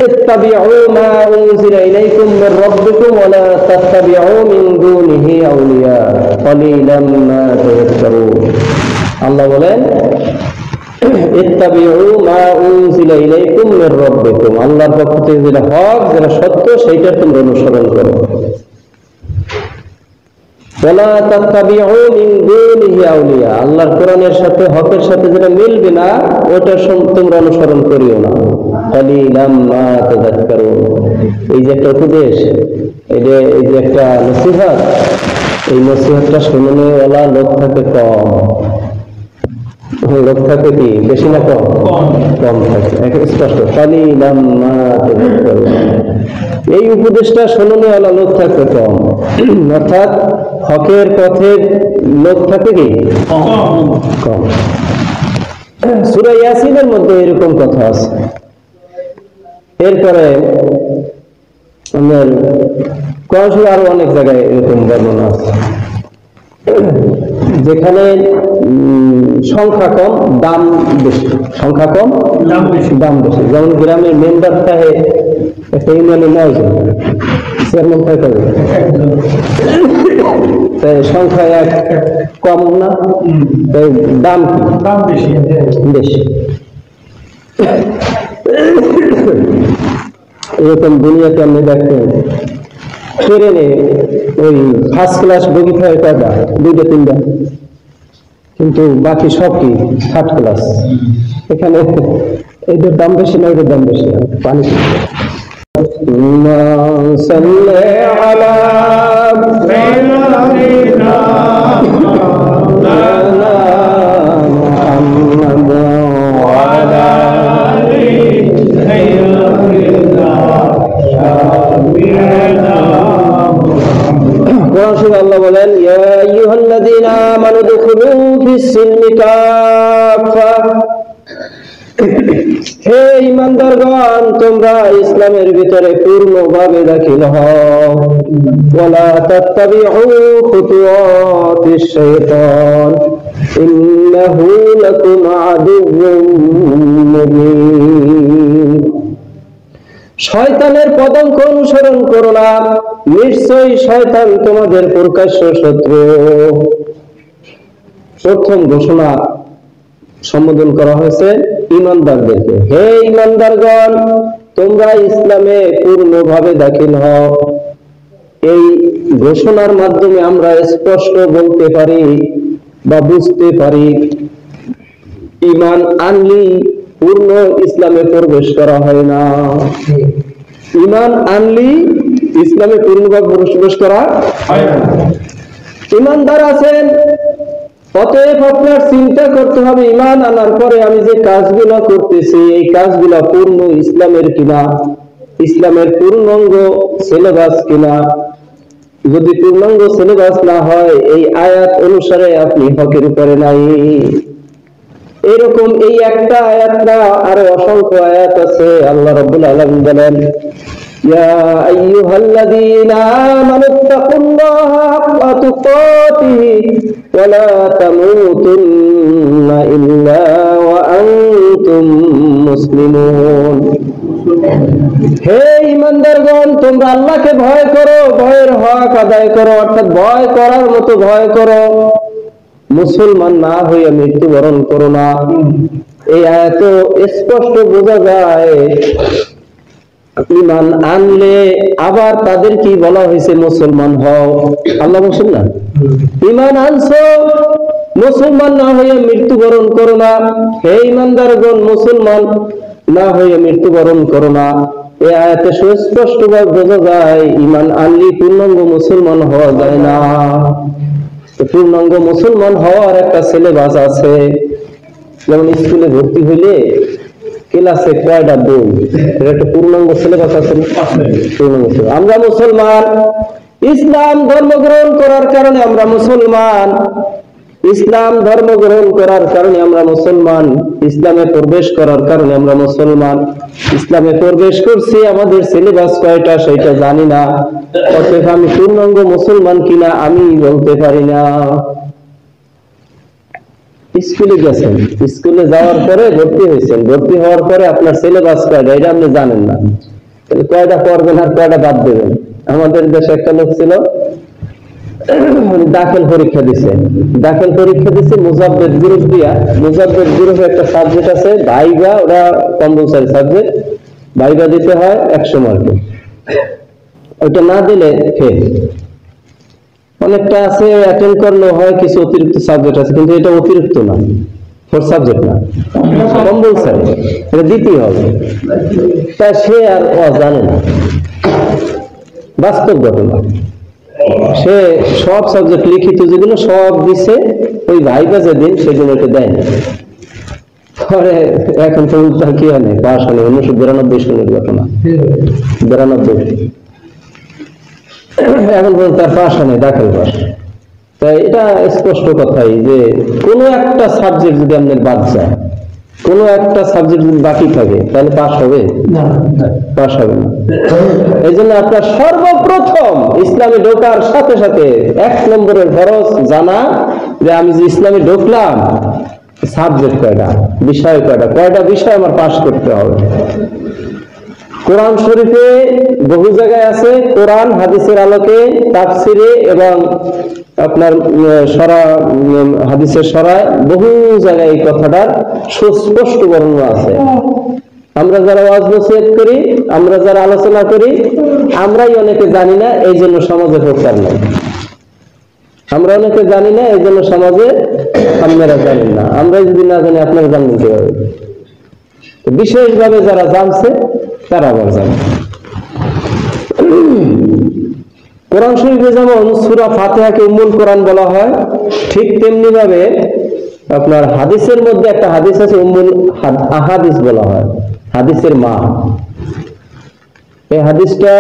ইত্তাবিউ মা উনজিলা ইলাইকুম মির রাব্বিকুম ওয়া লা তাত্তাবিউ মিন দুনিহি আউলিয়া ক্বালিলাম মা তাযাক্কারুন। আল্লাহ বলেন, ইত্তাবিউ মা উনজিলা ইলাইকুম মির রাব্বিকুম, আল্লাহর পক্ষ থেকে যেটা হক, যেটা সত্য, সেইটা তোমরা অনুসরণ করো। ওয়া লা তাত্তাবিউ মিন দুনিহি আউলিয়া, আল্লাহর কোরআনের সাথে, হকের সাথে যেটা মিলবে না, ওটা তোমরা অনুসরণ করিও না। ক্বালিলাম মা তাযাক্কারুন, এই যে একটা উপদেশ, এই যে একটা নসিহত, এই নসিহতটা শুননে ওয়ালা লোক থাকে কম, লোক থাকে কি বেশি না কম? কম থাকে, স্পষ্ট। ক্বালিলাম মা তাযাক্কারুন, এই উপদেশটা শুননে ওয়ালা লোক থাকে কম, অর্থাৎ হকের পথে লোক থাকে কি কম। সূরা ইয়াসিনের মধ্যে এরকম কথা আছে। এরপরে আমাদের কোরআনে আরো অনেক জায়গায় এরকম বর্ণনা আছে, যেখানে সংখ্যা কম দাম বেশি, সংখ্যা কম দাম বেশি। যেমন গ্রামের মেম্বার থাকে একটা ইউনিয়নে 9 জন, চেয়ারম্যান থাকে সংখ্যা এক, কম না, দাম বেশি বেশি। এরকম দুনিয়াতে আপনি দেখেন, ট্রেনে ওই ফার্স্ট ক্লাস বগি থাকে কয়টা? 2টা 3টা, কিন্তু বাকি সব কি থার্ড ক্লাস। এখানে এদের দাম বেশি না, এদের দাম বেশি। পানি আল্লাহ বলেন, ইয়া আইয়ুহাল্লাযীনা আমানু দুখুলু ফিস-সিলমি কাফা, হে ঈমানদারগণ, তোমরা ইসলামের ভিতরে পূর্ণভাবে দাখিল হও। ওয়ালা তাত্তাবিউ খুতুওয়াতিশ শাইতান ইন্নাহু লাকুম আদুউম মুবিন, শয়তানের পদাঙ্ক অনুসরণ করো না, নিশ্চয়ই শয়তান তোমাদের প্রকাশ্য শত্রু। প্রথম ঘোষণা সম্বোধন করা হয়েছে ঈমানদারদেরকে, হে ঈমানদারগণ, তোমরা ইসলামে পূর্ণভাবে দাখিল হও। এই ঘোষণার মাধ্যমে আমরা স্পষ্ট বলতে পারি বা বুঝতে পারি, ঈমান আনলি পূর্ণ ইসলামে প্রবেশ করা হয় না। ঈমান আনলি ইসলামে পূর্ণভাবে প্রবেশ করা হয় না। ঈমানদার আছেন, অতএব আপনার চিন্তা করতে হবে, ঈমান আনার পরে আমি যে কাজগুলো করতেছি, এই কাজগুলো পূর্ণ ইসলামের কিনা, ইসলামের পূর্ণাঙ্গ সিলেবাস কিনা। যদি পূর্ণাঙ্গ সিলেবাস না হয়, এই আয়াত অনুসারে আপনি হকের উপরে নাই। এরকম এই একটা আয়াত না, আরো অসংখ্য আয়াত আছে। আল্লাহ রাব্বুল আলামিন বলেন, ইয়া আইয়ুহাল্লাযীনা আমানুত্তাকুল্লাহা হাক্কা তুকাতিহি ওয়া লা তামুতুন্না ইল্লা ওয়া আনতুম মুসলিমুন। হে ঈমানদারগণ, তোমরা আল্লাহকে ভয় করো, ভয়ের হক আদায় করো, অর্থাৎ ভয় করার মতো ভয় করো, মুসলমান না হইয়া মৃত্যুবরণ করো না। এই আয়াতে স্পষ্ট বোঝা যায় ঈমান আনলে আবার তাদের কি বলা হয়েছে, মুসলমান হও। আল্লাহ বলছেন না, ঈমান আনছো, মুসলমান না হইয়া মৃত্যুবরণ করো না। হে ঈমানদারগণ, মুসলমান না হইয়া মৃত্যুবরণ করো না। এই আয়াতে সুস্পষ্টভাবে বোঝা যায় ঈমান আনলে পূর্ণাঙ্গ মুসলমান হওয়া যায় না। পূর্ণাঙ্গ মুসলমান হওয়ার একটা সিলেবাস আছে। যেমন স্কুলে ভর্তি হইলে ক্লাসে কয়টা বই, এর একটা পূর্ণাঙ্গ সিলেবাস আছে। আমরা মুসলমান, ইসলাম ধর্ম গ্রহণ করার কারণে আমরা মুসলমান, ইসলাম ধর্ম গ্রহণ করার কারণে আমরা মুসলমান, ইসলামে প্রবেশ করার কারণে আমরা মুসলমান। ইসলামে প্রবেশ করছি, আমাদের সিলেবাস কয়টা সেটা জানি না, অতএব আমি পূর্ণাঙ্গ মুসলমান কিনা আমি বলতে পারি না। স্কুলে গেছেন, স্কুলে যাওয়ার পরে ভর্তি হয়েছেন, ভর্তি হওয়ার পরে আপনার সিলেবাস কয়টা এটা আপনি জানেন না, কয়টা পড়বেন আর কয়টা বাদ দেবেন। আমাদের দেশে একটা লোক ছিল, দাখিল পরীক্ষা দিছে, দাখিল পরীক্ষা দিছে মুজাব্বেদ গ্রুপ দিয়া। মুজাব্বেদ গ্রুপে একটা সাবজেক্ট আছে ভাইবা, ওরা কম্পালসারি সাবজেক্ট, ভাইবা দিতে হয় 100 মার্কে। ওইটা না দিলে ফেল। অনেকটা আছে অ্যাটেন্ড করলে হয়, কিছু অতিরিক্ত সাবজেক্ট আছে, কিন্তু এটা অতিরিক্ত না, ফোর সাবজেক্ট না, কম্পালসারি, এটা দিতেই হবে। তা সে আর জানে না, বাস্তব ঘটনা। সে সব সাবজেক্ট লিখিত যেগুলো সব দিছে, ওই ভাইবা যেদিন সেদিন ওটা দেয় না। পরে এখন তো উদ্ধার কি হয় না, পাশ হলে 1992 সালের ঘটনা, 92। এখন পর্যন্ত তার পাশ হয় দাখিল পাশ। তাই এটা স্পষ্ট কথাই যে কোনো একটা সাবজেক্ট যদি আপনার বাদ যায়, কোনো একটা সাবজেক্ট যদি বাকি থাকে, তাহলে পাশ হবে না, পাশ হবে না। এই জন্য আপনার সর্বপ্রথম ইসলামে ঢোকার সাথে সাথে 1 নম্বরের ফরজ জানা যে আমি যে ইসলামে ঢুকলাম, সাবজেক্ট কয়টা, বিষয় কয়টা, কয়টা বিষয় আমার পাশ করতে হবে। কোরআন শরীফে বহু জায়গায় আছে, কোরআন হাদিসের আলোকে তাফসিরে এবং আপনার হাদিসের সরায় বহু জায়গায় এই কথাটার সুস্পষ্ট বর্ণনা আছে। আমরা যারা ওয়াজ নসিহত করি, আমরা যারা আলোচনা করি, আমরাই অনেকে জানি না, এই জন্য সমাজে প্রচার নেই। আমরা অনেকে জানি না, এই জন্য সমাজে আপনারা জানেন না। আমরা যদি না জানি, আপনারা জানবেন কিভাবে? বিশেষভাবে যারা জানছে তারা আবার জানে। কোরআন শরীফে যেমন সূরা ফাতিহাকে উম্মুল কোরআন বলা হয়, ঠিক তেমনি ভাবে আপনার হাদিসের মধ্যে একটা হাদিস আছে উম্মুল আহাদিস বলা হয়, হাদিসের মা। এই হাদিসটা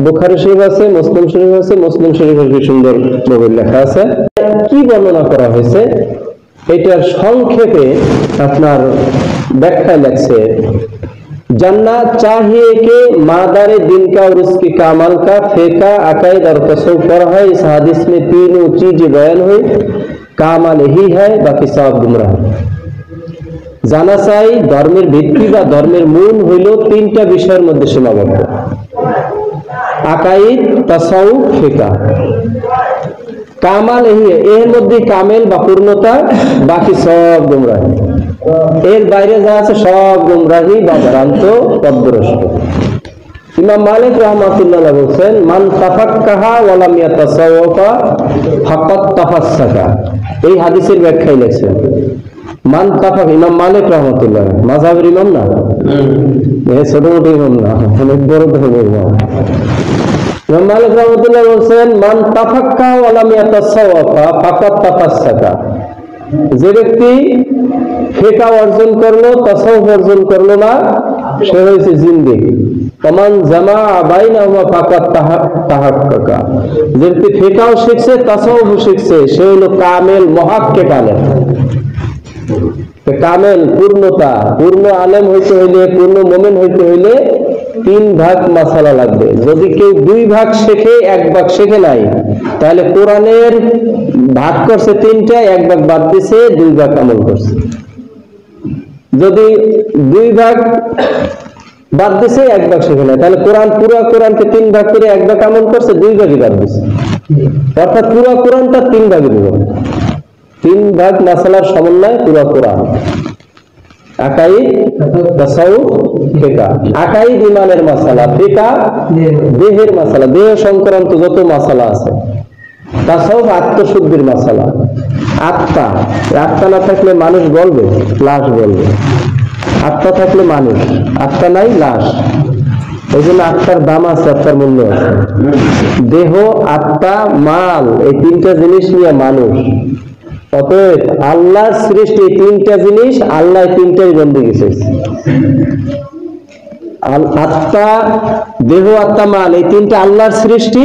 বুখারী শরীফ আছে, মুসলিম শরীফ আছে। মুসলিম শরীফের কি সুন্দর ভাবে লেখা আছে, কি বর্ণনা করা হয়েছে এটার সংক্ষেপে আপনার ব্যাখ্যা লেখছে। जन्नत चाहिए कि मादार दिन का और उसके कामल का फेका अकायद और तसव्वुफ पर है। इस हदीस में तीनों चीजें बयान हुई, कामल यही है, बाकी सब गुमराह। জানা চাই ধর্মের ভিত্তি বা ধর্মের মূল হইল 3টা বিষয়ের মধ্যে সীমাবদ্ধ, আকাইদ, তাসাউফ, ফিকা। কামাল এর মধ্যে কামেল বা পূর্ণতা, বাকি সব গুমরাহি। এর বাইরে যা আছে সব গুমরাহি বা ভ্রান্ত পথভ্রষ্ট। ইমাম মালিক রাহমাতুল্লাহ বলছেন, মান তাফাক্কাহা ওয়া লাম ইয়াতাসাওয়াফা ফাকাদ তাফাসসাকা। এই হাদিসের ব্যাখ্যায় লেখছেন মান তাফাক, ইমাম মালিক রাহমাতুল্লাহ মাযহাবের ইমাম না, ছোট মোটো ইমাম না, অনেক বড় ধর্মের ইমাম। ইমাম মালিক রাহমাতুল্লাহ বলছেন, মান তাফাক্কা ওয়া লাম ইয়াতাসাওয়াফা ফাকাদ তাফাসসাকা। যে ব্যক্তি ফিকা অর্জন করলো, তাসাউফ অর্জন করলো না, সে হয়েছে জিন্দিক। ওমান জামাআ বাইনাহুমা ফাকাদ তাহাক্কাকা। যে ব্যক্তি ফিকাও শিখছে, তাসাউফ শিখছে, সে হলো কামেল মুহাক্কিক আলেম। কামেল পূর্ণতা, পূর্ণ আলেম হইতে হইলে, পূর্ণ মোমেন হইতে হইলে 3 ভাগ মাসালা লাগবে। যদি কেউ 2 ভাগ শেখে, 1 ভাগ শেখে নাই, তাহলে কোরআনের ভাগ করছে 3টা, 1 ভাগ বাদ দিছে, 2 ভাগ আমল করছে। যদি 2 ভাগ বাদ দিছে, 1 ভাগ শেখে নাই, তাহলে কোরআন, পুরো কোরআনকে 3 ভাগ করে 1 ভাগ আমল করছে, 2 ভাগই বাদ দিছে। অর্থাৎ পুরো কোরআনটা 3 ভাগে বিভক্ত। 3 ভাগ মাসালার সমন্বয় পুরো কোরআন। আকাইদ, তাসাউফ, ফিকহ। আকাইদ ঈমানের মাসালা, ফিকহ দেহের মাসালা, দেহ সংক্রান্ত যত মাসালা আছে। তাসাউফ আত্মশুদ্ধির মাসালা, আত্মা। আত্মা না থাকলে মানুষ বলবে, লাশ বলবে। আত্মা থাকলে মানুষ, আত্মা নাই লাশ। এই জন্য আত্মার দাম আছে, আত্মার মূল্য আছে। দেহ, আত্মা, মাল, এই 3টা জিনিস নিয়ে মানুষ। অতএব আল্লাহর সৃষ্টি এই 3টা জিনিস, আল্লাহ 3টাই বন্দেগী চাইছে। আত্মা, দেহ, আত্মা, মাল, এই 3টা আল্লাহর সৃষ্টি।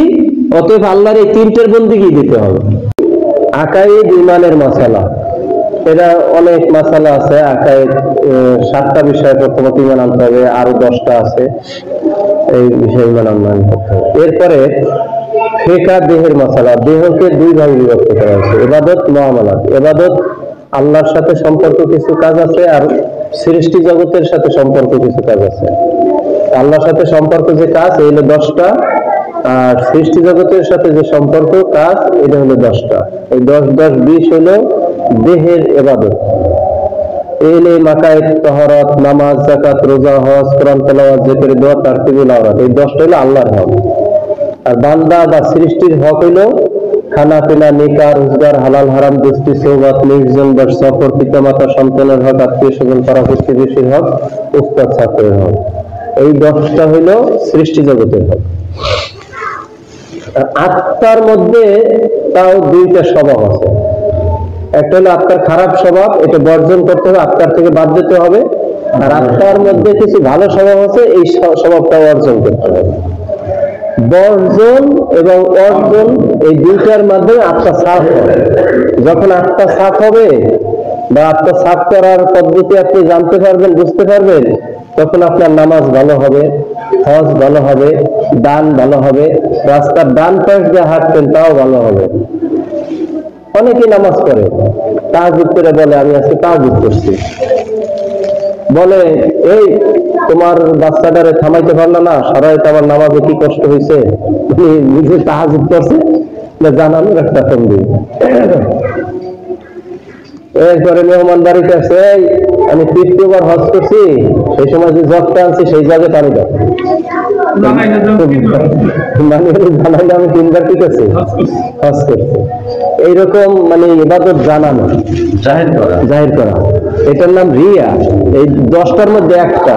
অতএব আল্লাহর এই 3টার বন্দেগী দিতে হবে। আকাইদ ঈমানের মাসালা, এটা অনেক মাসালা আছে। আকাইদ 7টা বিষয় প্রথমত ঈমান আনতে হবে, আরো 10টা আছে, এই বিষয়ে ঈমান আনয়ন করতে হবে। এরপরে ফিকহ দেহের মাসালা, দেহকে 2 ভাগে বিভক্ত করা হয়েছে, ইবাদত, মুআমালাত। ইবাদত আল্লাহর সাথে সম্পর্ক কিছু কাজ আছে, আর সৃষ্টি জগতের সাথে সম্পর্ক কিছু কাজ আছে। আল্লাহর সাথে সম্পর্ক যে কাজ, এই হলো 10টা, আর সৃষ্টি জগতের সাথে যে সম্পর্ক কাজ, এটা হলো 10টা। এই 10, 10, 20 হলো দেহের ইবাদত। এলে মাকায়েত, তাহারাত, নামাজ, যাকাত, রোজা, হজ, কোরআন তেলাওয়াত, জিকির, দোয়া, তারতিবুল আওরাত। এই 10টা হলো আল্লাহর হক। আর বান্দা বা সৃষ্টির হক হইল খানা পিনা, নিকাহ, রোজগার, হালাল হারাম, দোস্তি, সৌগাত, নির্জন বা সফর, পিতা মাতা, সন্তানের হক, আত্মীয় স্বজন, পাড়া প্রতিবেশীর হক, উস্তাদ ছাত্রের হক। এই 10টা হইল সৃষ্টি জগতের হক। আত্মার মধ্যে তাও 2টা স্বভাব আছে। একটা হলো আত্মার খারাপ স্বভাব, এটা বর্জন করতে হবে, আত্মার থেকে বাদ দিতে হবে। আর আত্মার মধ্যে কিছু ভালো স্বভাব আছে, এই স্বভাবটা অর্জন করতে হবে। বর্জন এবং অর্জন, এই 2টার মাধ্যমে আত্মা সাফ হবে। যখন আত্মা সাফ হবে বা আত্মা সাফ করার পদ্ধতি আপনি জানতে পারবেন, বুঝতে পারবেন, তখন আপনার নামাজ ভালো হবে, হজ ভালো হবে, দান ভালো হবে, রাস্তার ডান পাশ দিয়ে হাঁটতেন তাও ভালো হবে। অনেকেই নামাজ পড়ে, তাহাজ্জুদ করে বলে আমি আজকে তাহাজ্জুদ করছি, বলে এই তোমার বাচ্চাটারে থামাইতে পারলো না, সারাইতে আমার নামাজে কি কষ্ট হয়েছে, নিজে তাহাজ্জুদ করছে, জানানোর একটা ফন্দি। এরপরে মেহমান বাড়িতে আছে, আমি 50বার হজ করছি, সেই সময় যে জগটা আনছি সেই জায়গায় পানি দাও, জানাইলে আমি 3বার কি করছি, হজ করছি। এইরকম মানে ইবাদত জানানো, জাহির করা, এটার নাম রিয়া। এই 10টার মধ্যে একটা,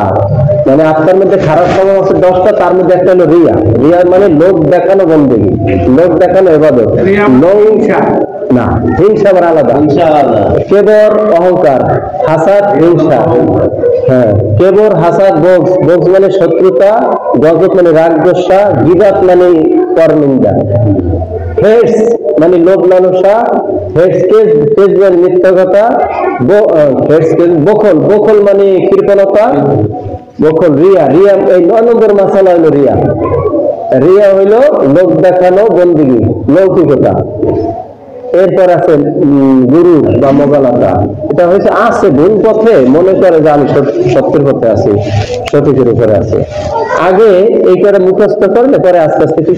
মানে আত্মার মধ্যে খারাপ স্বভাব আছে 10টা, তার মধ্যে একটা হলো রিয়া। রিয়া মানে লোক দেখানো বন্দেগী, লোক দেখানো ইবাদত। না, হিংসা আবার আলাদা। কেবর, অহংকার, হাসাদ, হিংসা। হ্যাঁ, কেবর, হাসাদ, বগজ। বগজ মানে শত্রুতা, গজব মানে রাগ গোসা, গীবাত মানে পরনিন্দা, হেটস মানে লোভ লালসা, হেটস মানে মিথ্যা কথা, বখল, বখল মানে কৃপণতা, বখল। রিয়া, রিয়া এই 9 নম্বর মাসালা হইল রিয়া। রিয়া হইল লোক দেখানো বন্দেগী, লৌকিকতা। এরপর আছে গুরু বা মগালতা, এটা হয়েছে আছে ভুল পথে, মনে করে যে আমি সত্যের পথে আছি, সঠিকের উপরে আছে। আগে এইটা মুখস্থ করলে পরে আস্তে আস্তে কি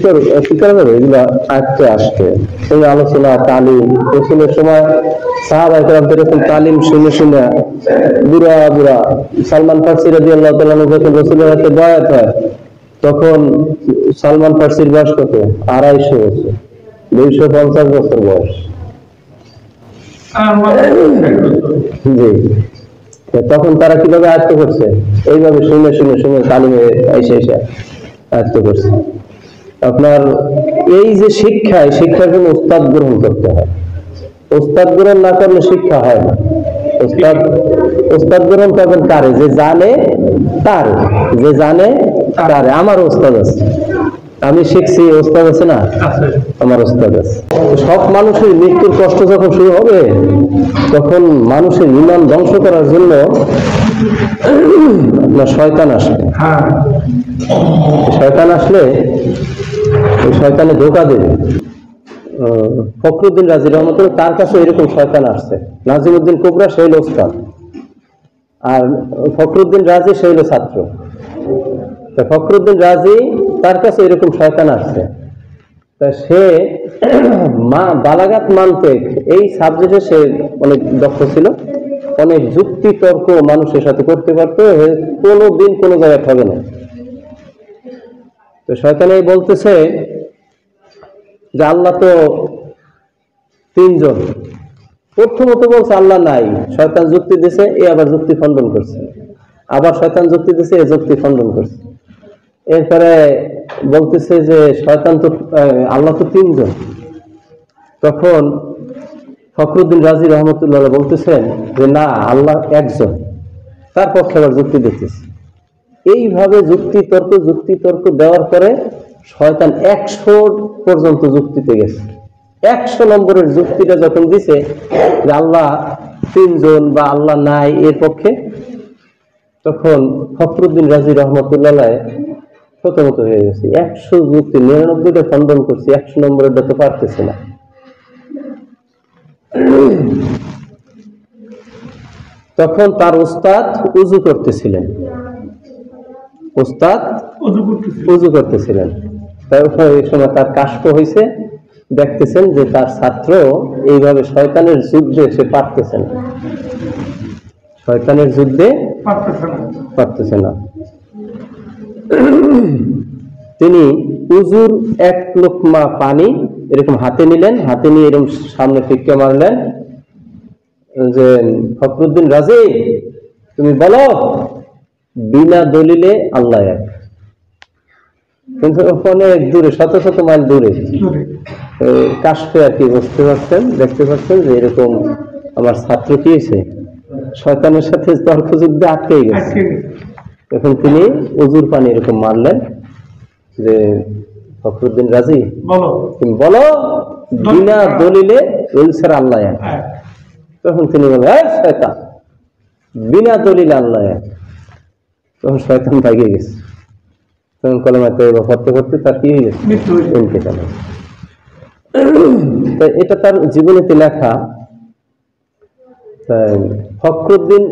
করবে, এগুলো আজকে আসবে। এই আলোচনা, তালিম, রসুলের সময় সাহাবায়ে কেরাম এরকম তালিম শুনে শুনে বুড়া বুড়া। সালমান ফার্সি রাদিয়াল্লাহু তাআলা যখন রসুলের হাতে বয়াত হয়, তখন সালমান ফার্সির বয়স কত, 250 বছর, 250 বছর বয়স। জি, তখন তারা কিভাবে আয়ত্ত করছে, এইভাবে শুনে শুনে শুনে তালিমে এসে এসে আয়ত্ত করছে। আপনার এই যে শিক্ষা, এই শিক্ষার জন্য উস্তাদ গ্রহণ করতে হয়। উস্তাদ গ্রহণ না করলে শিক্ষা হয় না। উস্তাদ গ্রহণ করবেন কারে, যে জানে তারে, যে জানে তারে। আমার উস্তাদ আছে, আমি শিখছি, ওস্তাদ আছে না, আমার ওস্তাদ আছে। সব মানুষের মৃত্যুর কষ্ট যখন শুরু হবে তখন মানুষের ঈমান ধ্বংস করার জন্য আপনার শয়তান আসবে। শয়তান আসলে ওই শয়তানে ধোঁকা দেবে। ফখরুদ্দিন রাজি রহমতুল্লাহ তার কাছে এরকম শয়তান আসছে। নাজিমউদ্দিন কোবরা সে হলো ওস্তাদ, আর ফখরুদ্দিন রাজি সে হলো ছাত্র। ফখরুদ্দিন রাজি তার কাছে এরকম শয়তান আসছে। তা সে বালাগাত মানতেক এই সাবজেক্টে সে অনেক দক্ষ ছিল, অনেক যুক্তি তর্ক মানুষের সাথে করতে পারতো, কোনো দিন কোনো জায়গায় ঠকে না। তো শয়তান এই বলতেছে যে আল্লাহ তো তিনজন। প্রথমত বলছে আল্লাহ নাই, শয়তান যুক্তি দিছে, এ আবার যুক্তি খণ্ডন করছে। আবার শয়তান যুক্তি দিছে, এ যুক্তি খণ্ডন করছে। এরপরে বলতেছে যে শয়তান তো আল্লাহ তো তিনজন। তখন ফখরুদ্দিন রাজি রহমতুল্লাহ বলতেছেন যে না, আল্লাহ একজন। তার পক্ষে আবার যুক্তি দিতেছে। এইভাবে যুক্তি তর্ক দেওয়ার পরে শয়তান 100 পর্যন্ত যুক্তিতে গেছে। 100 নম্বরের যুক্তিটা যখন দিছে যে আল্লাহ তিনজন বা আল্লাহ নাই এর পক্ষে, তখন ফখরুদ্দিন রাজি রহমতুল্লাহ প্রথমত হয়ে গেছে। 100 যুক্তি 99টা খণ্ডন করছে, 100 নম্বরের তো পারতেছে না। তখন তার উস্তাদ উজু করতেছিলেন, তারপর এই সময় তার কাশফ হয়েছে, দেখতেছেন যে তার ছাত্র এইভাবে শয়তানের যুদ্ধে সে পারতেছে না, শয়তানের যুদ্ধে পারতেছে না। তিনি উজুর এক লোকমা পানি এরকম হাতে নিলেন, হাতে নিয়ে এরকম সামনে টিক্কা মারলেন যে ফখরুদ্দিন রাজি, তুমি বলো বিনা দলিলে আল্লাহ এক। কিন্তু অনেক দূরে, শত শত মাইল দূরে কাশফে আর কি বুঝতে পারছেন, দেখতে পাচ্ছেন যে এরকম আমার ছাত্র কি হয়েছে, শয়তানের সাথে তর্ক যুদ্ধে আটকে গেছে। এখন তিনি উজুর পানি এরকম মারলেন যে ফখরুদ্দিন রাজি, তুমি বলো বিনা দলিলে ছাড়া আল্লাহ এক। তখন তিনি বললেন শয়তান, বিনা দলিলে আল্লাহ এক। তখন শয়তান ভাগিয়ে গেছে। তখন কলেমা তওবা পড়তে পড়তে তার কি হয়ে গেছে, ইন্তেকাল। তো এটা তার জীবনীতে লেখা। ফখরুদ্দিন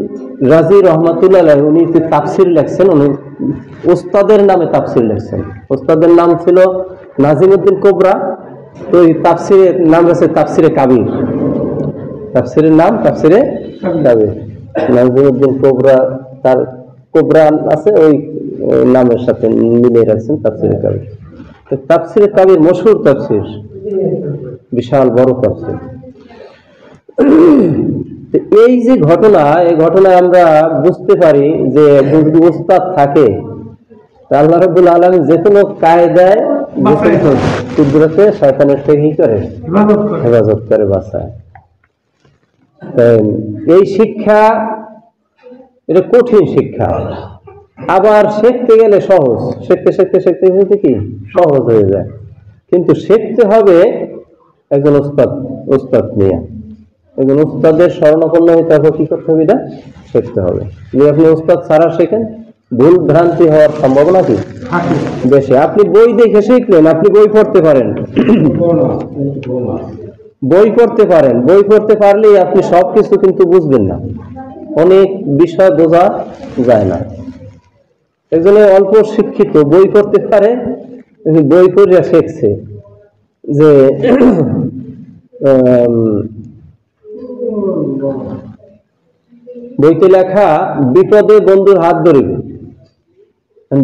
রাজি রহমাতুল্লাহ উনি তাফসির লেখছেন, উনি উস্তাদের নামে তাফসির লেখছেন। উস্তাদের নাম ছিল নাজিমউদ্দিন কোবরা। তো এই তাফসিরের নাম আছে তাফসিরে কাবির, তাফসিরের নাম তাফসিরে কাবির। নাজিমউদ্দিন কোবরা, তার কোবরা আছে ওই নামের সাথে মিলিয়ে রাখছেন তাফসিরে কাবির। তাফসিরে কাবির মশহুর তাফসির, বিশাল বড় তাফসির। এই যে ঘটনা, এই ঘটনায় আমরা বুঝতে পারি যে যদি উস্তাদ থাকে আল্লাহ রাব্বুল আলামিন যে কোনো কায়দায় কুদরতে শয়তানের থেকে কি করে, হেফাজত করে, বাঁচায়। এই শিক্ষা এটা কঠিন শিক্ষা, আবার শিখতে গেলে সহজ, শিখতে শিখতে শিখতে শিখতে কি সহজ হয়ে যায়। কিন্তু শিখতে হবে একজন উস্তাদ নিয়ে, একজন উস্তাদের শরণাপন্ন হয়ে তারপর কি করতে হবে, এটা শিখতে হবে। যদি আপনি উস্তাদ ছাড়া শেখেন, ভুল ভ্রান্তি হওয়ার সম্ভাবনা কি বেশি। আপনি বই দেখে শিখলেন, আপনি বই পড়তে পারেন, বই পড়তে পারলেই আপনি সবকিছু কিন্তু বুঝবেন না, অনেক বিষয় বোঝা যায় না। একজনে অল্প শিক্ষিত বই পড়তে পারে, বই পড়িয়া শিখছে যে বইতে লেখা বিপদে বন্ধুর হাত ধরিবে,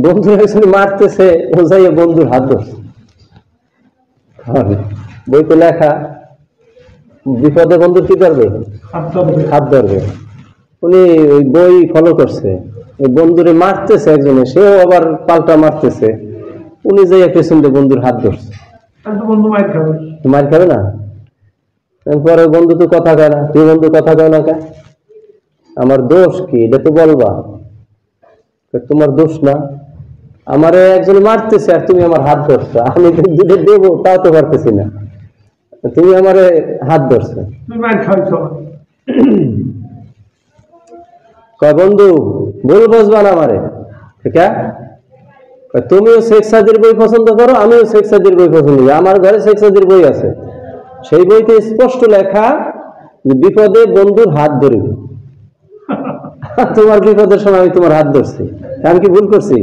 বন্ধু মারতেছে ও যাইয়া বন্ধুর হাত ধরছে। বইতে লেখা বিপদে বন্ধুর কি করবে, হাত ধরবে। উনি ওই বই ফলো করছে, ওই বন্ধুরে মারতেছে একজনে, সেও আবার পাল্টা মারতেছে, উনি যাইয়া পেছন দিয়ে বন্ধুর হাত ধরছে। মার খাবে না? পরে বন্ধু তো কথা কয় না, তুই বন্ধু কথা কয় না কে, আমার দোষ কি এটা তো বলবা, তোমার দোষ না, আমারে একজন মারতেছে আর তুমি আমার হাত ধরছো, আমি দুটো দেবো তাও তো পারতেছি না, তুমি আমারে হাত ধরছো। কয় বন্ধু ভুল বুঝবা না আমারে, ঠিক আছে? তুমিও শেখ সাদির বই পছন্দ করো, আমিও শেখ সাদির বই পছন্দ করি, আমার ঘরে শেখ সাদির বই আছে, সেই বইতে স্পষ্ট লেখা যে বিপদে বন্ধুর হাত ধরবে। তোমার বিপদের সময় আমি তোমার হাত ধরছি, আমি কি ভুল করছি?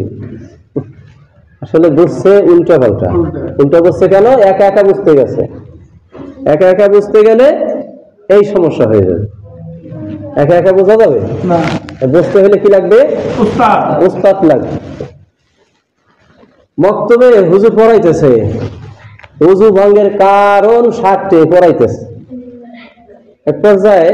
আসলে বুঝছে উল্টা পাল্টা। উল্টা বুঝছে কেন? একা একা বুঝতে গেছে, একা একা বুঝতে গেলে এই সমস্যা হয়ে যাবে। একা একা বোঝা যাবে না, বুঝতে হলে কি লাগবে? উস্তাদ লাগবে। মক্তবে হুজুর পড়াইতেছে, ওযু ভঙ্গের কারণ 7টি পড়াইতেছে। এক পর্যায়ে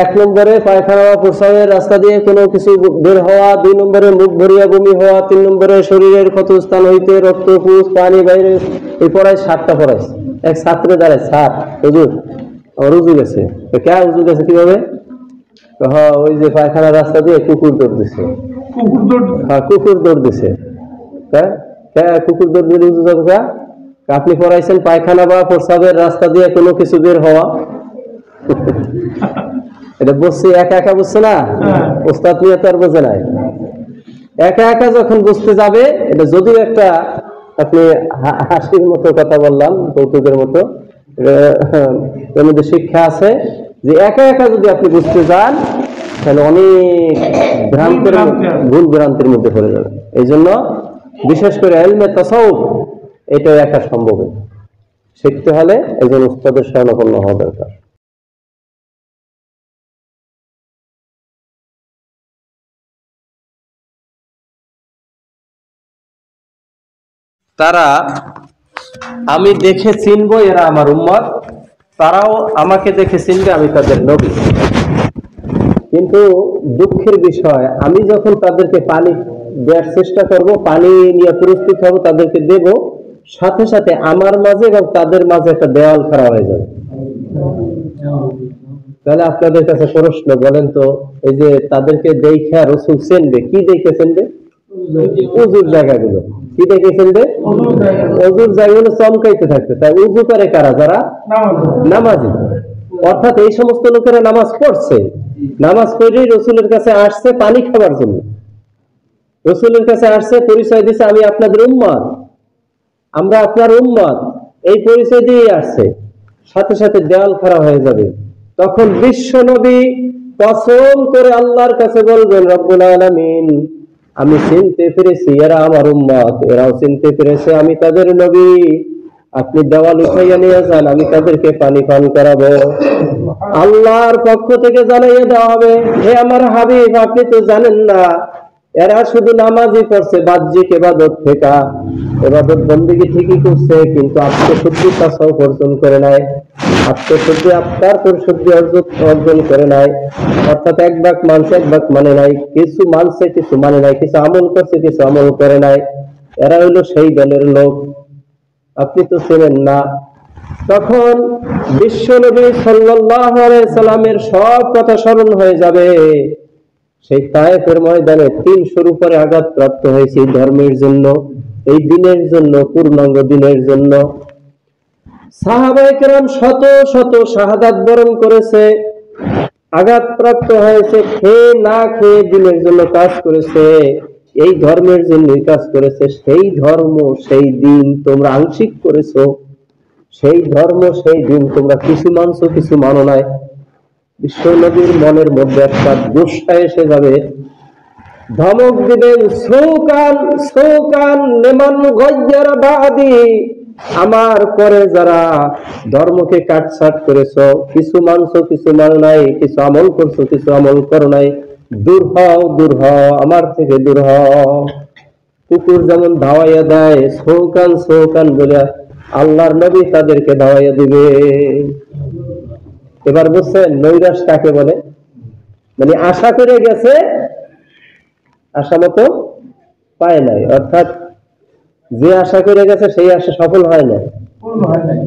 1 নম্বরে পায়খানা বা প্রস্রাবের রাস্তা দিয়ে কোনো কিছু বের হওয়া, 2 নম্বরে মুখ ভরিয়া বমি হওয়া, 3 নম্বরে শরীরের ক্ষত স্থান হইতে রক্ত পুষ পানি বাইরে, এই পড়ায় 7টা পড়াইছে। এক ছাত্রে দাঁড়ায়, স্যার হুজুর আমার উজু গেছে। কে উজু গেছে কিভাবে? ওই যে পায়খানার রাস্তা দিয়ে কুকুর দৌড় দিছে। কুকুর দৌড় দিছে। কুকুর দৌড় দিলে উজু যাবে? আপনি পড়াইছেন পায়খানা বা প্রস্রাবের রাস্তা দিয়ে কোনো কিছু বের হওয়া। এটা বুঝছি, একা একা বুঝছে না, ওস্তাদ নিয়ে তো আর বোঝে নাই। একা একা যখন বুঝতে যাবে, এটা যদিও একটা আপনি হাসির মতো কথা বললাম, কৌতুকের মতো, এর মধ্যে শিক্ষা আছে যে একা একা যদি আপনি বুঝতে যান তাহলে অনেক ভুল ভ্রান্তির মধ্যে পড়ে যাবে। এই জন্য বিশেষ করে ইলমে তাসাউফ এটা একা সম্ভব, শিখতে হলে একজন উস্তাদের শরণাপন্ন হওয়া দরকার। তারা আমি দেখে চিনবো এরা আমার উম্মত, তারাও আমাকে দেখে চিনবে আমি তাদের নবী। কিন্তু দুঃখের বিষয়, আমি যখন তাদেরকে পানি দেওয়ার চেষ্টা করব, পানি নিয়ে প্রস্তুত হব, তাদেরকে দেব, সাথে সাথে আমার মাঝে এবং তাদের মাঝে একটা দেওয়াল খাড়া হয়ে যাবে। তাহলে আপনাদের কাছে প্রশ্ন, বলেন তো, এই যে তাদেরকে দেখে রাসূল চিনবে, কি দেখে চিনবে? উযুর জায়গাগুলো। কি দেখে চিনবে? উযুর জায়গাগুলো চমকাইতে থাকবে। তাই উযু করে কারা? যারা নামাজি। অর্থাৎ এই সমস্ত লোকেরা নামাজ পড়ছে, নামাজ পড়েই রাসূলের কাছে আসছে পানি খাবার জন্য। রাসূলের কাছে আসছে, পরিচয় দিচ্ছে আমি আপনাদের উম্মত, আমরা আপনার উম্মত, এই পরিচয় দিয়ে আসছে। সাথে সাথে দেওয়াল খাড়া হয়ে যাবে। তখন বিশ্ব নবী কসম করে আল্লাহর কাছে বলবেন, রব্বুল আলামিন আমি চিনতে পেরেছি এরা আমার উম্মত, এরাও চিনতে পেরেছে আমি তাদের নবী, আপনি দেওয়াল উঠাইয়া নিয়ে যান, আমি তাদেরকে পানি পান করাবো। আল্লাহর পক্ষ থেকে জানাইয়া দেওয়া হবে, হে আমার হাবিব আপনি তো জানেন না, এরা শুধু নামাজই করছে, বাহ্যিক ইবাদত থেকে ইবাদত বন্দেগী ঠিকই করছে, কিন্তু আত্মশুদ্ধি তাসাউফ অর্জন করে নাই, আত্মশুদ্ধি আত্মার পরিশুদ্ধি অর্জন করে নাই। অর্থাৎ এক ভাগ মানছে, এক ভাগ মানে নাই, কিছু মানছে কিছু মানে নাই, কিছু আমল করছে কিছু আমল করে নাই। এরা হইল সেই দলের লোক, আপনি তো চেনেন না। তখন বিশ্বনবী সাল্লাল্লাহু আলাইহি সাল্লামের সব কথা স্মরণ হয়ে যাবে। সেই তায়েফের ময়দানে 300-র উপরে আঘাত প্রাপ্ত হয়েছে ধর্মের জন্য, এই দিনের জন্য, পূর্ণাঙ্গ দিনের জন্য। সাহাবায়ে কেরাম শত শত শাহাদাত বরণ করেছে, আঘাত প্রাপ্ত হয়েছে, খেয়ে না খেয়ে দিনের জন্য কাজ করেছে, এই ধর্মের জন্যই কাজ করেছে। সেই ধর্ম সেই দিন তোমরা আংশিক করেছো, সেই ধর্ম সেই দিন তোমরা কিছু মানছো কিছু মানো নাই। বিশ্ব নবীর মনের মধ্যে একটা গুসা এসে যাবে, ধমক দিবেন, সৌকান সৌকান লিমান গায়্যারা বাদি, আমার পরে যারা ধর্মকে কাটছাট করেছো, কিছু মানছো কিছু মানো নাই, কিছু আমল করছো কিছু আমল করো নাই, দূর হও দূর হও, আমার থেকে দূর হও। কুকুর যেমন ধাওয়াইয়া দেয়, সৌকান সৌকান বলে আল্লাহর নবী তাদেরকে ধাওয়াইয়া দিবে। এবার বুঝছেন নৈরাশ কাকে বলে? মানে আশা করে গেছে, আশা মতো পায় নাই। অর্থাৎ যে আশা করে গেছে সেই আশা সফল হয় নাই,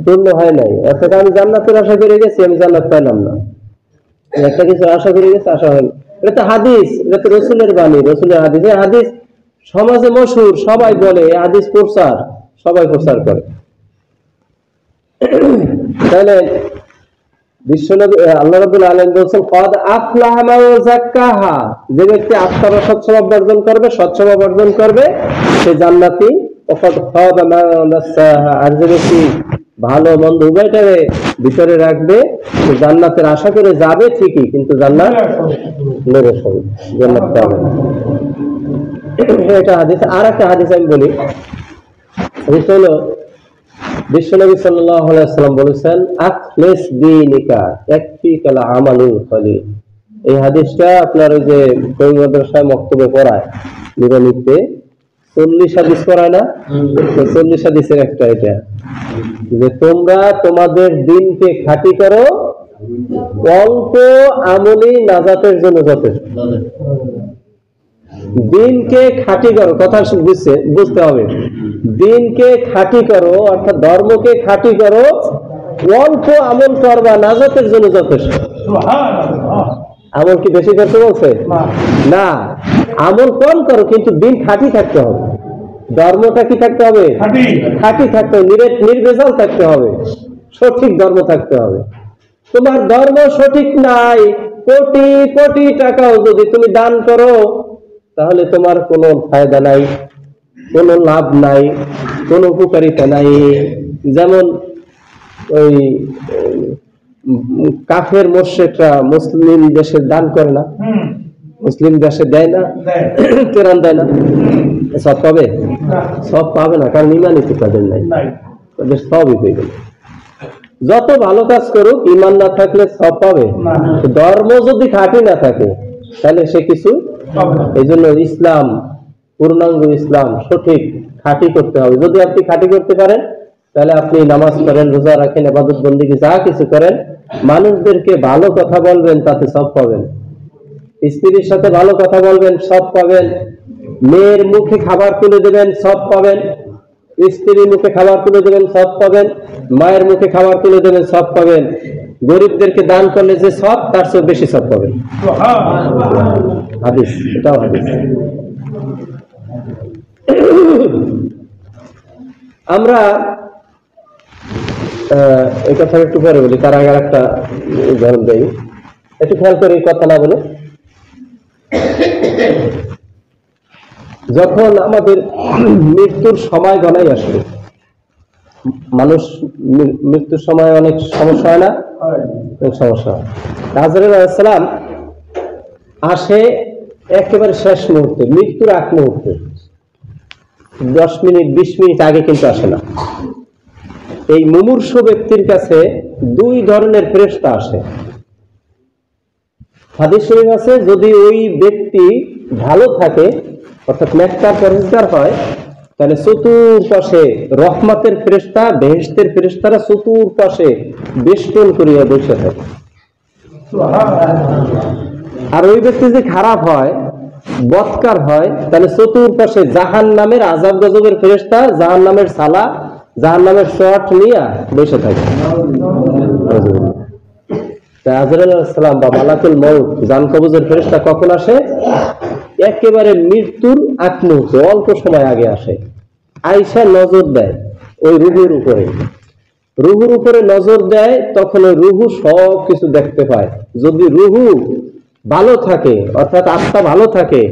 পূর্ণ হয় নাই। অর্থাৎ আমি জান্নাতের আশা করে গেছি, আমি জান্নাত পাইলাম না। একটা কিছু আশা করে গেছে, আশা হয় এটা তো হাদিস, এটা তো রসুলের বাণী, রসুলের হাদিস। এই হাদিস সমাজে মশহুর, সবাই বলে, এই হাদিস প্রচার, সবাই প্রচার করে। তাহলে বিশ্বনবী আল্লাহ রাব্বুল আলামিন বলেছেন, ক্বাদ আফলাহা মান যাক্কাহা, যে ব্যক্তি আত্মার সৎ স্বভাব অর্জন করবে, সৎ স্বভাব অর্জন করবে, সে জান্নাতি। ওয়াকাদ খাবা মান দাসাহা, আর যে ব্যক্তি ভালো মন্দ উভয়টারে ভিতরে রাখবে, সে জান্নাতের আশা করে যাবে ঠিকই, কিন্তু জান্নাত নরক হবে, জান্নাত পাবে না। এটা হাদিস। আর একটা হাদিস আমি বলি, হাদিস হলো বিশ্বনবী সাল্লাল্লাহু আলাইহি ওয়াসাল্লাম বলেছেন, আখলিস দীনিকা ইয়াকফিকাল আমালুল কলিল। এই হাদিসটা আপনার ওই যে কোন মাদ্রাসায় মক্তবে পড়ায় নিয়মিতে 40 হাদিস পড়ায় না, 40 হাদিসের একটা এটা, যে তোমরা তোমাদের দিনকে খাঁটি করো, অল্প আমলি নাজাতের জন্য যথেষ্ট। দিনকে খাঁটি করো, কথা বুঝতে হবে। দিনকে খাঁটি করো অর্থাৎ ধর্মকে খাঁটি করো, অল্প আমল করবা, নাজাতের জন্য যথেষ্ট। আমল কি বেশি করতে বলছে? না, আমল কম করো, কিন্তু দিন খাঁটি থাকতে হবে। ধর্মটা কি থাকতে হবে? খাঁটি থাকতে হবে, নির্ভেজাল থাকতে হবে, সঠিক ধর্ম থাকতে হবে। তোমার ধর্ম সঠিক নাই, কোটি কোটি টাকাও যদি তুমি দান করো, তাহলে তোমার কোনো ফায়দা নাই, কোনো লাভ নাই, কোনো উপকারিতা নাই। যেমন ওই কাফের মুশরিকরা মুসলিম দেশে দান করে না, মুসলিম দেশে দেয় না, কেরান দেয় না, সব পাবে? সব পাবে না, কারণ ইমানই তো তাদের নাই, তাদের সবই পেয়ে গেল। যত ভালো কাজ করুক, ইমান না থাকলে সব পাবে? ধর্ম যদি খাঁটি না থাকে তাহলে সে কিছু। এই জন্য ইসলাম, পূর্ণাঙ্গ ইসলাম সঠিক খাঁটি করতে হবে। যদি আপনি খাঁটি করতে পারেন, তাহলে আপনি নামাজ পড়েন, রোজা রাখেন, ইবাদত বন্দেগী যা কিছু করেন, মানুষদেরকে ভালো কথা বলবেন, তাতে সব পাবেন। স্ত্রীর সাথে ভালো কথা বলবেন, সব পাবেন। মেয়ের মুখে খাবার তুলে দেবেন, সব পাবেন। স্ত্রীর মুখে খাবার তুলে দেবেন, সব পাবেন। মায়ের মুখে খাবার তুলে দেবেন, সব পাবেন। গরিবদেরকে দান করলে যে সব, তার চেয়ে বেশি সব পাবেন। হাদিস, এটাও হাদিস। আমরা এই কথা একটু পরে বলি, তার আগে একটা উদাহরণ দেই, একটু খেয়াল করে এই কথা না বলে। যখন আমাদের মৃত্যুর সময় গণাই আসবে, মানুষ মৃত্যুর সময় অনেক সমস্যা হয় না? অনেক সমস্যা হয়। আজরাইল আলাইহিস সালাম আসে একেবারে শেষ মুহূর্তে, মৃত্যুর আগ মুহূর্তে, 10 মিনিট 20 মিনিট আগে কিন্তু আসে না। এই মুমূর্ষু ব্যক্তির কাছে 2 ধরনের ফেরেশতা আসে। হাদিস শরীফ আছে, যদি ওই ব্যক্তি ভালো থাকে অর্থাৎ নেককার পরহেজগার হয়, তাহলে চতুর্পাশে রহমতের ফেরেশতা, বেহেশতের ফেরেশতারা চতুর্পাশে বেষ্টন করিয়া বসে থাকে। আর ওই ব্যক্তি যদি খারাপ হয়, বদকার হয়, তাহলে চতুর্পাশে জাহান্নামের আযাব গজবের ফেরেশতা, জাহান্নামের সালা, জাহান্নামের শট নিয়ে বসে থাকে। আজরাইল আলাইহিস সালাম বা মালাকুল মউত, জান কবজের ফেরেশতা কখন আসে? একেবারে মৃত্যুর আগ মুহূর্তে, অল্প সময় আগে আসে। আয়েশা নজর দেয় ওই রুহুর উপরে, রুহুর উপরে নজর দেয়, তখন ওই রুহু সব কিছু দেখতে পায়। যদি রুহু ভালো থাকে অর্থাৎ আত্মা ভালো থাকে,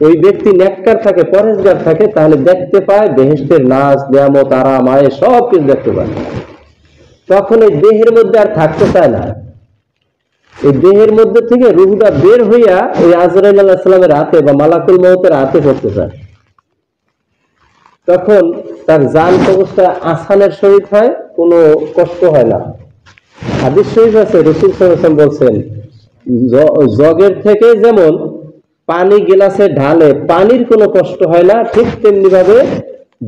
ওই ব্যক্তি নেককার থাকে, পরহেজগার থাকে, তাহলে দেখতে পায় বেহেশতের নাজ, নিয়ামত, আরাম, আয়েশ সব কিছু দেখতে পায়। তখন এই দেহের মধ্যে আর থাকতে চায় না। এই দেহের মধ্যে থেকে রুহুটা বের হইয়া ওই আজরাইল আলাইহিস সালামের হাতে বা মালাকুল মউতের হাতে পড়তে চায়। তখন তার জান কবজটা আসানের সহিত হয়, কোনো কষ্ট হয় না। হাদিস শরীফ আছে, রাসূল সাল্লাল্লাহু আলাইহি ওয়াসাল্লাম বলছেন, জগের থেকে যেমন পানি গ্লাসে ঢালে পানির কোনো কষ্ট হয় না, ঠিক তেমনি ভাবে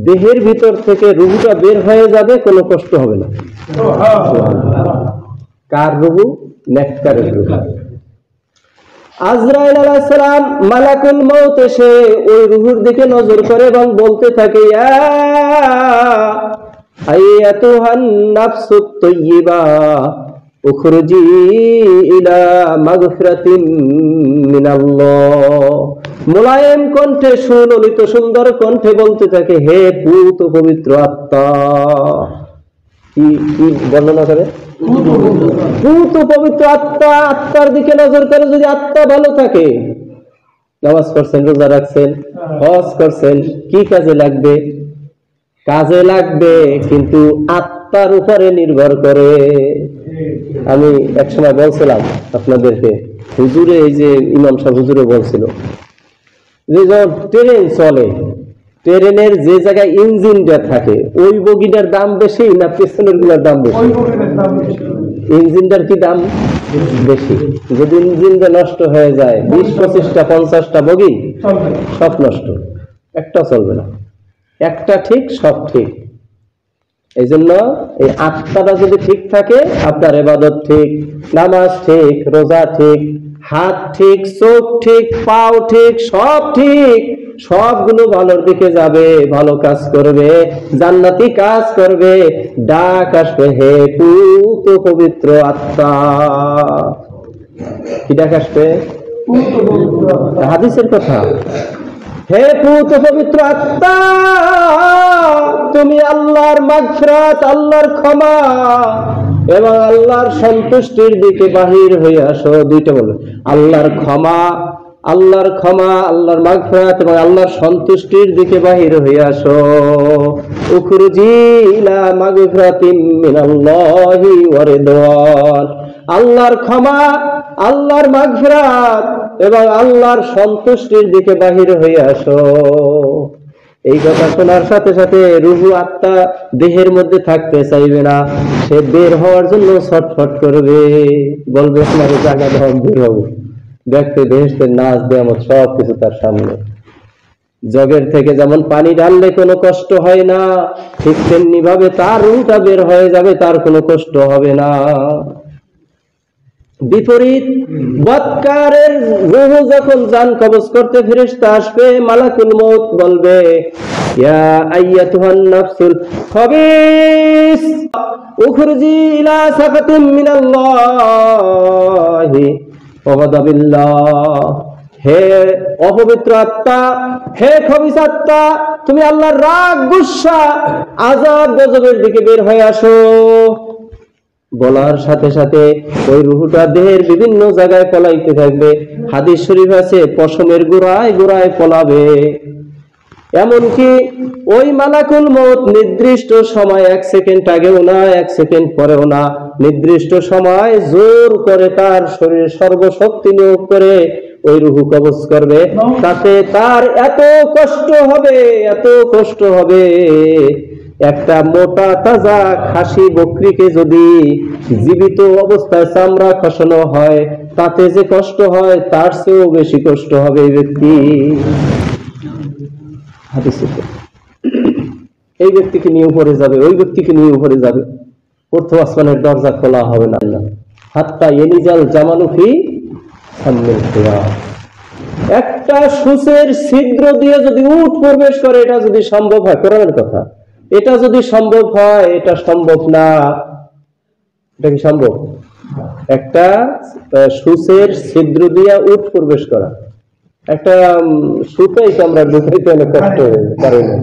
দেহের ভিতর থেকে রুহুটা বের হয়ে যাবে, কোনো কষ্ট হবে না। কার রুহু? নেককারের রুহু। আজরাইল আলাইহিস সালাম মালাকুল মউত এসে ওই রুহুর দিকে নজর করে এবং বলতে থাকে, ইয়া আইয়াতুহান নাফসুত তাইয়্যিবা উখরুজি ইলা মাগফিরাতিন মিনাল্লাহ, মোলায়েম কণ্ঠে সুললিত সুন্দর কণ্ঠে বলতে থাকে, হে পূত পবিত্র আত্মা। কি কি বর্ণনা করে? পূত পবিত্র আত্মা। আত্মার দিকে নজর করে যদি আত্মা ভালো থাকে, নামাজ পড়ছেন, রোজা রাখছেন, হজ করছেন, কি কাজে লাগবে? কাজে লাগবে, কিন্তু আত্মার উপরে নির্ভর করে। আমি একসময় বলছিলাম আপনাদেরকে, হুজুরে, এই যে ইমাম সাহেব হুজুরে বলছিল যে যখন ট্রেন চলে, ট্রেনের যে জায়গায় ইঞ্জিনটা থাকে ওই বগিটার দাম বেশি না পেছনের গুলার দাম বেশি? ইঞ্জিনটার কি দাম বেশি? যদি ইঞ্জিনটা নষ্ট হয়ে যায়, 20-25টা 50টা বগি সব নষ্ট, একটা চলবে না। একটা ঠিক, সব ঠিক। এই জন্য এই আত্মাটা যদি ঠিক থাকে, আপনার ইবাদত ঠিক, নামাজ ঠিক, রোজা ঠিক, হাত ঠিক, চোখ ঠিক, পাও ঠিক, সব ঠিক, সবগুলো ভালোর দিকে যাবে, ভালো কাজ করবে, জান্নাতি কাজ করবে। ডাক আসবে, হে পূত পবিত্র আত্মা। কি ডাক আসবে? হাদিসের কথা, হে পূত পবিত্র আত্মা, তুমি আল্লাহর মাগফিরাত, আল্লাহর ক্ষমা এবং আল্লাহর সন্তুষ্টির দিকে বাহির হয়ে আসো। দুইটা বলো, আল্লাহর ক্ষমা, আল্লাহর ক্ষমা, আল্লাহর মাগফিরাত এবং আল্লাহর সন্তুষ্টির দিকে বাহির হয়ে আসো। উখরুজি ইলা মাগফিরাতিম মিনাল্লাহি ওয়া রিদওয়ান। আল্লাহর ক্ষমা, আল্লাহর মাগফিরাত এবং আল্লাহর সন্তুষ্টির দিকে বাহির হয়ে আসো। এই কথা শোনার সাথে সাথে রুহু, আত্মা দেহের মধ্যে থাকতে চাইবে না, সে বের হওয়ার জন্য ছটফট করবে, বলবে আপনার জায়গা দাও, বের হবো। দেখতে বেহেশতের নাচ দেয়ামত সব কিছু তার সামনে। জগের থেকে যেমন পানি ঢাললে কোনো কষ্ট হয় না, ঠিক তেমনি ভাবে তার রুহটা বের হয়ে যাবে, তার কোনো কষ্ট হবে না। বিপরীত, বৎকারের রূহ যখন জান কবজ করতে ফেরেশতা আসবে, মালাকুল মউত বলবে, ইয়া আইয়াতুহান নাফসুল খাবিস উখরুজি ইলা সাকাতিম মিনাল্লাহি ওয়া গাদাবিল্লাহ। হে অপবিত্র আত্মা, হে খবিস আত্মা, তুমি আল্লাহর রাগ, গুসা, আযাব, গজবের দিকে বের হয়ে আসো। বলার সাথে সাথে ওই রুহুটা দেহের বিভিন্ন জায়গায় পলাইতে থাকবে। হাদিস শরীফ আছে, পশমের গোড়ায় গোড়ায় পলাবে। এমনকি ওই মালাকুল মউত নির্দিষ্ট সময়, 1 সেকেন্ড আগেও না, 1 সেকেন্ড পরেও না, নির্দিষ্ট সময় জোর করে তার শরীরে সর্বশক্তি নিয়োগ করে ওই রুহু কবজ করবে। তাতে তার এত কষ্ট হবে, এত কষ্ট হবে, একটা মোটা তাজা খাসি বকরিকে যদি জীবিত অবস্থায় চামড়া খসানো হয়, তাতে যে কষ্ট হয় তার চেয়েও বেশি কষ্ট হবে এই ব্যক্তি। এই ব্যক্তিকে নিয়ে উপরে যাবে, ওই ব্যক্তিকে নিয়ে উপরে যাবে, প্রথম আসমানের দরজা খোলা হবে না। হাত্তা ইয়ালিজাল জামালু ফি সাম্মিল খিয়াম। একটা সূচের ছিদ্র দিয়ে যদি উট প্রবেশ করে, এটা যদি সম্ভব হয়, কোরআনের কথা, এটা যদি সম্ভব হয়, এটা সম্ভব না। এটা কি সম্ভব? একটা সূচের ছিদ্র দিয়ে উট প্রবেশ করা, একটা সুতাই তো আমরা ঢুকাইতে অনেক কষ্ট পারি না,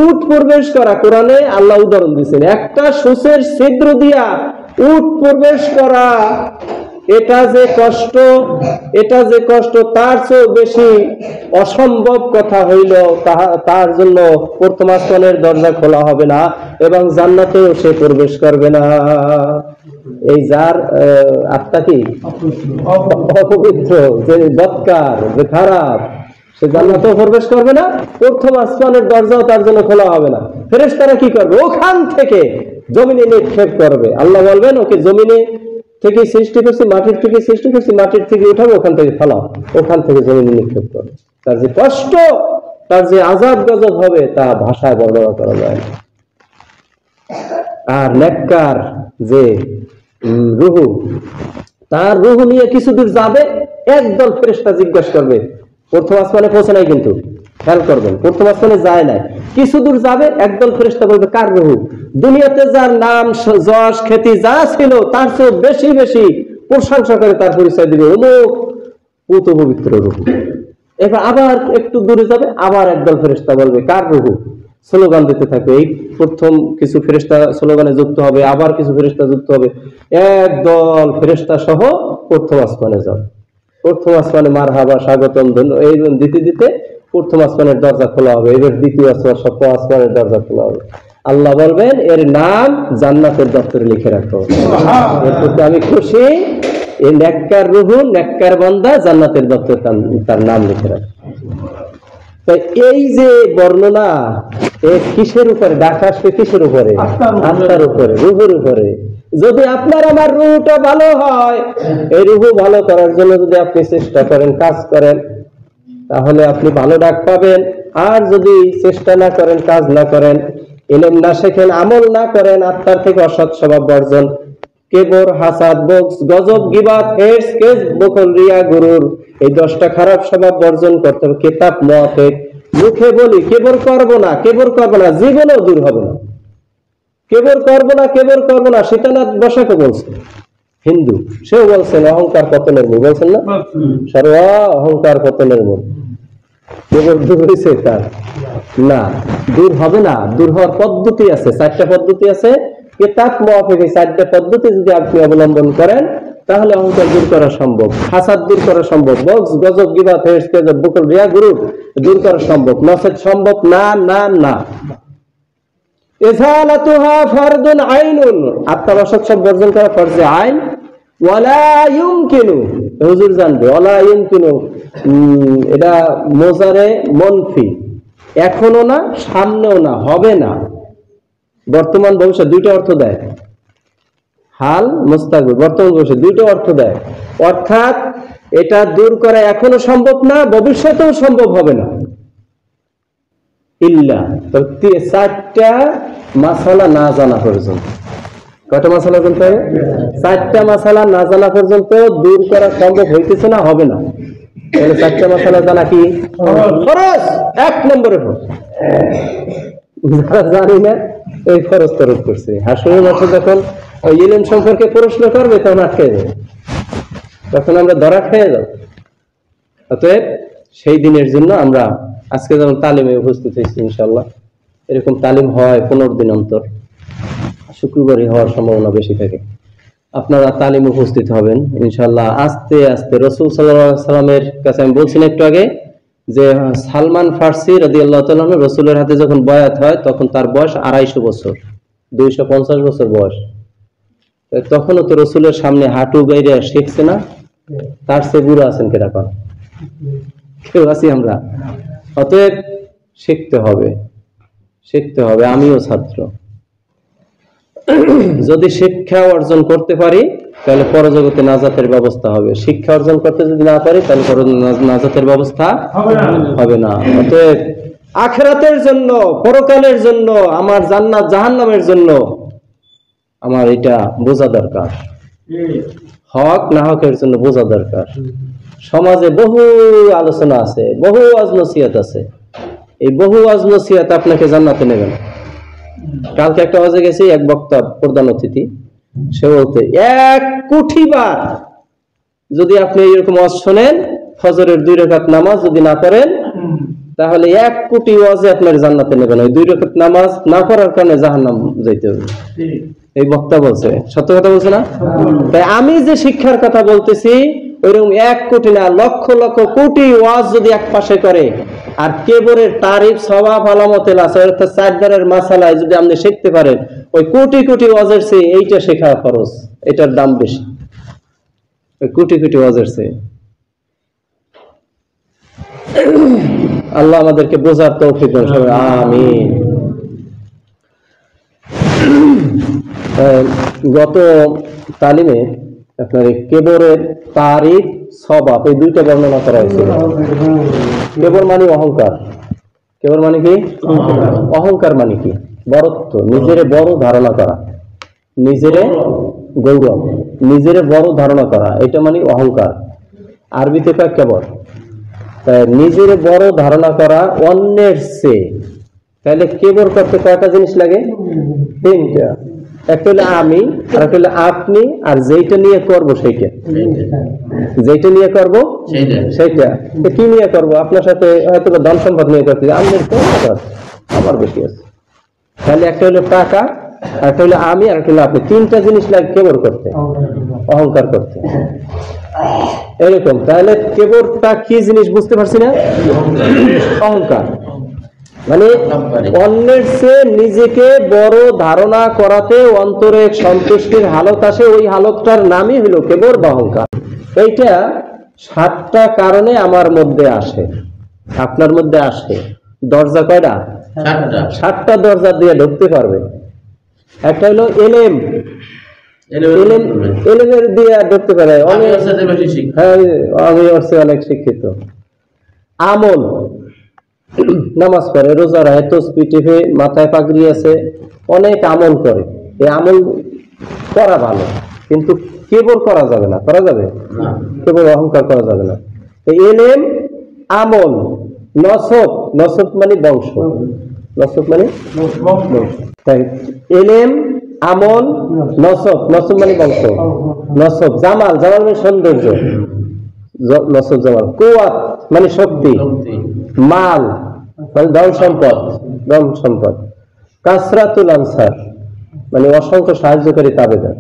উট প্রবেশ করা, কোরআনে আল্লাহ উদাহরণ দিচ্ছেন, একটা সূচের ছিদ্র দিয়া উট প্রবেশ করা, এটা যে কষ্ট, এটা যে কষ্ট, তার চেয়েও বেশি অসম্ভব কথা হইল, তার জন্য প্রথম আসমানের দরজা খোলা হবে না এবং জান্নাতেও সে প্রবেশ করবে না। এই যার আত্মা কি অপবিত্র, যে বৎকার, যে খারাপ, সে জান্নাতেও প্রবেশ করবে না, প্রথম আসমানের দরজাও তার জন্য খোলা হবে না। ফেরেশতারা কি করবে? ওখান থেকে জমিনে নিক্ষেপ করবে। আল্লাহ বলবেন, ওকে জমিনে থেকে সৃষ্টি করছি, মাটির থেকে সৃষ্টি করছি, মাটির থেকে উঠাবো, ওখান থেকে ফেলাও, ওখান থেকে জমিনে নিক্ষেপ করবে। তার যে কষ্ট, তার যে আযাব গজব হবে, তা ভাষায় বর্ণনা করা যায় না। আর নেককার যে রুহু, তার রুহু নিয়ে কিছু দূর যাবে, একদল ফেরেশতা জিজ্ঞাসা করবে, প্রথম আসমানে পৌঁছে নাই কিন্তু, খেয়াল করবেন, প্রথম আসমানে যায় নাই, কিছু দূর যাবে, একদল ফেরেশতা বলবে, কার রুহু? দুনিয়াতে যার নাম, যশ, খ্যাতি যা ছিল, তার চেয়ে বেশি বেশি প্রশংসা করে তার পরিচয় দিবে। অমুক পুত পবিত্র রূহ। এবার আবার একটু দূরে যাবে, আবার একদল ফেরেশতা বলবে কার রূহ, স্লোগান দিতে থাকবে। এই প্রথম কিছু ফেরেশতা স্লোগানে যুক্ত হবে, আবার কিছু ফেরেশতা যুক্ত হবে, একদল ফেরেশতা সহ প্রথম আসমানে যাবে। প্রথম আসমানে মারহাবা, স্বাগতম, এই দিতে দিতে প্রথম আসমানের দরজা খোলা হবে। এবার দ্বিতীয় আসমান, সপ্তম আসমানের দরজা খোলা হবে। আল্লাহ বলবেন এর নাম জান্নাতের দপ্তরে লিখে রাখো, এর প্রতি আমি খুশি। এই নেককার রূহ, নেককার বান্দা জান্নাতের দপ্তরে তার নাম লিখে রাখো। এই যে বর্ণনা, কিসের উপরে ডাকা আসবে? কিসের উপরে? আত্মার উপরে, রূহের উপরে। যদি আপনার আমার রূহটা ভালো হয়, এই রূহ ভালো করার জন্য যদি আপনি চেষ্টা করেন, কাজ করেন, তাহলে আপনি ভালো ডাক পাবেন। আর যদি চেষ্টা না করেন, কাজ না করেন, ইলম না শেখেন, আমল না করেন, আত্মার থেকে অসৎ স্বভাব বর্জন, কেবর, হাসাদ, বক্স, গজব, গিবাত, হিরস, কেজ, বখল, রিয়া, গুরুর, এই 10টা খারাপ স্বভাব বর্জন করতে হবে। কিতাব মুআফিক। মুখে বলি কেবর করব না, কেবর করব না, জীবনেও দূর হবে না। কেবর করব না, কেবর করব না, শীতনাথ বসাকে বলছে, হিন্দু, সেও বলছেন অহংকার পতনের মূল, বলছেন না? সর্ব অহংকার পতনের মূল। কেবর দূর হয়েছে তার? না, দূর হবে না। দূর হওয়ার পদ্ধতি আছে, 4টা পদ্ধতি আছে। কিতাব মুআফিক, এই 4টা পদ্ধতি যদি আপনি অবলম্বন করেন, তাহলে অহংকার দূর করা সম্ভব, হাসাদ দূর করা সম্ভব, বক্স, গজব, গিবাত, হিরস, কেজ, বখল, রিয়া, গুরুর দূর করা সম্ভব। নসেদ সম্ভব না, না, না। ইজালাতুহা ফারদুন আইনুন, আত্মার অসৎ সব বর্জন করা ফরজে আইন। ওয়ালা ইউমকিনু, হুজুর জানবে, ওয়ালা ইউমকিনু এটা মোজারে মনফি, এখনো না, সামনেও না, হবে না, বর্তমান ভবিষ্যৎ, দুইটা অর্থ দেয়। হাল, মুস্তাকবিল, বর্তমান ভবিষ্যৎ, দুইটা অর্থ দেয়। অর্থাৎ এটা দূর করা এখনো সম্ভব না, ভবিষ্যতেও সম্ভব হবে না। ইল্লা, 4টা মাসালা না জানা পর্যন্ত। কয়টা মাসালা জানতে হবে? 4টা মাসালা না জানা পর্যন্ত দূর করা সম্ভব হইতেছে না, হবে না। তাহলে 4টা মাসালা জানা কি ফরজ, 1 নম্বরে ফরজ। জানি না, এই ফরজ তরফ করছে। হাসরের মাঠে যখন ওই ইলম সম্পর্কে প্রশ্ন করবে, তখন আটকে যাবে, তখন আমরা ধরা খেয়ে যাব। অতএব সেই দিনের জন্য আমরা আজকে যেমন তালিমে উপস্থিত হয়েছি, ইনশাআল্লাহ এরকম তালিম হয় 15 দিন অন্তর, শুক্রবারই হওয়ার সম্ভাবনা বেশি থাকে। আপনারা তালিম উপস্থিত হবেন ইনশাআল্লাহ। আস্তে আস্তে রাসূল সাল্লাল্লাহু আলাইহি সাল্লামের কাছে, আমি বলছিলাম একটু আগে যে সালমান ফার্সি রাদিয়াল্লাহু তাআলা আনহু রাসূলের হাতে যখন বয়াত হয়, তখন তার বয়স 250 বছর, 250 বছর বয়স। তখনও তো রাসূলের সামনে হাঁটু গাইরে শিখছে না, তার চেয়ে বুড়ো আছেন কিরকম? কেউ আছি আমরা? অতএব শিখতে হবে, শিখতে হবে। আমিও ছাত্র। যদি শিক্ষা অর্জন করতে পারি, তাহলে পরজগতে নাজাতের ব্যবস্থা হবে। শিক্ষা অর্জন করতে যদি না পারি, তাহলে নাজাতের ব্যবস্থা হবে না। অতএব আখিরাতের জন্য, পরকালের জন্য, আমার জান্নাত জাহান্নামের জন্য আমার এটা বোঝা দরকার। হক না হকের জন্য বোঝা দরকার। সমাজে বহু আলোচনা আছে, বহু ওয়াজ নসিহত আছে। এই বহু ওয়াজ নসিহত আপনাকে জান্নাতে নেবে না। কালকে একটা ওয়াজে গেছি, এক বক্তা, প্রধান অতিথি, সে বলতে 1 কোটি বার যদি আপনি এরকম ওয়াজ শোনেন, ফজরের 2 রাকাত নামাজ যদি না পড়েন, তাহলে 1 কোটি ওয়াজে আপনার জান্নাতে নেবে না। 2 রাকাত নামাজ না পড়ার কারণে জাহান্নাম যাইতে হবে। এই বক্তা বলছে, সত্য কথা বলছে না? তাই আমি যে শিক্ষার কথা বলতেছি, ওইরকম 1 কোটি না, লক্ষ লক্ষ কোটি ওয়াজ যদি এক পাশে করে, আর কেবরের তারিফ, সওয়াব, আলামতে লাসা, অর্থাৎ 4 দ্বারের মাসালায় যদি আপনি শিখতে পারেন, ওই কোটি কোটি ওয়াজের চেয়ে এইটা শেখা খরচ, এটার দাম বেশি, ওই কোটি কোটি ওয়াজের চেয়ে। আল্লাহ আমাদেরকে বোঝার তৌফিক দান করুন, আমিন। গত তালিমে আপনার কেবরের তারিফ, সওয়াব, এই 2টা বর্ণনা করা হয়েছিল। কেবর মানে অহংকার। কেবর মানে কি? অহংকার মানে কি? বড়ত্ব, নিজেরে বড় ধারণা করা, নিজেরে গৌরব, নিজেরে বড় ধারণা করা, এটা মানে অহংকার। আরবিতে কয় কেবর। তাই নিজেরে বড় ধারণা করা অন্যের চেয়ে। তাহলে কেবর করতে কয়টা জিনিস লাগে? 3টা। একটা হলো আমি, আর একটা হলো আপনি, আর যেইটা নিয়ে করবো সেইটা। যেটা নিয়ে করব সেইটা। কি নিয়ে করব? আপনার সাথে হয়তো ধন সম্পদ নিয়ে করতে, আমার বেশি আছে। তাহলে একটা হলো টাকা, একটা হলো আমি, আর একটা হলো আপনি। তিনটা জিনিস লাগে কেবর করতে, অহংকার করতে, এরকম। তাহলে কেবরটা কি জিনিস বুঝতে পারছি না? অহংকার মানে অন্যের চেয়ে নিজেকে বড় ধারণা করাতে অন্তরে সন্তুষ্টির হালত আসে, ওই হালতটার নামই হলো কেবর বা অহংকার। এইটা 7টা কারণে আমার মধ্যে আসে, আপনার মধ্যে আসে। দরজা কয়টা? 7টা দরজা দিয়ে ঢুকতে পারবে। একটা হলো এলেম, এলেমের দিয়ে ঢুকতে পারে। হ্যাঁ, আমি অনেক শিক্ষিত। আমল, নামাজ পড়ে, রোজা রাখে, তসবিহ টিপে, মাথায় পাগড়ি আছে, অনেক আমল করে। এই আমল করা ভালো, কিন্তু কেবল করা যাবে না। করা যাবে? কেবল অহংকার করা যাবে না। এলেম, আমল, নসব, নসব মানে বংশ, নসব মানে তাই এলেম, আমল, নসব, নসব মানে বংশ, নসব, জামাল, জামাল মানে সৌন্দর্য, নসব জামাল, কুওয়াত মানে শক্তি, মাল মানে ধন সম্পদ, ধন সম্পদ, কাসরাতুল আনসার মানে অসংখ্য সাহায্যকারী তাবেদার,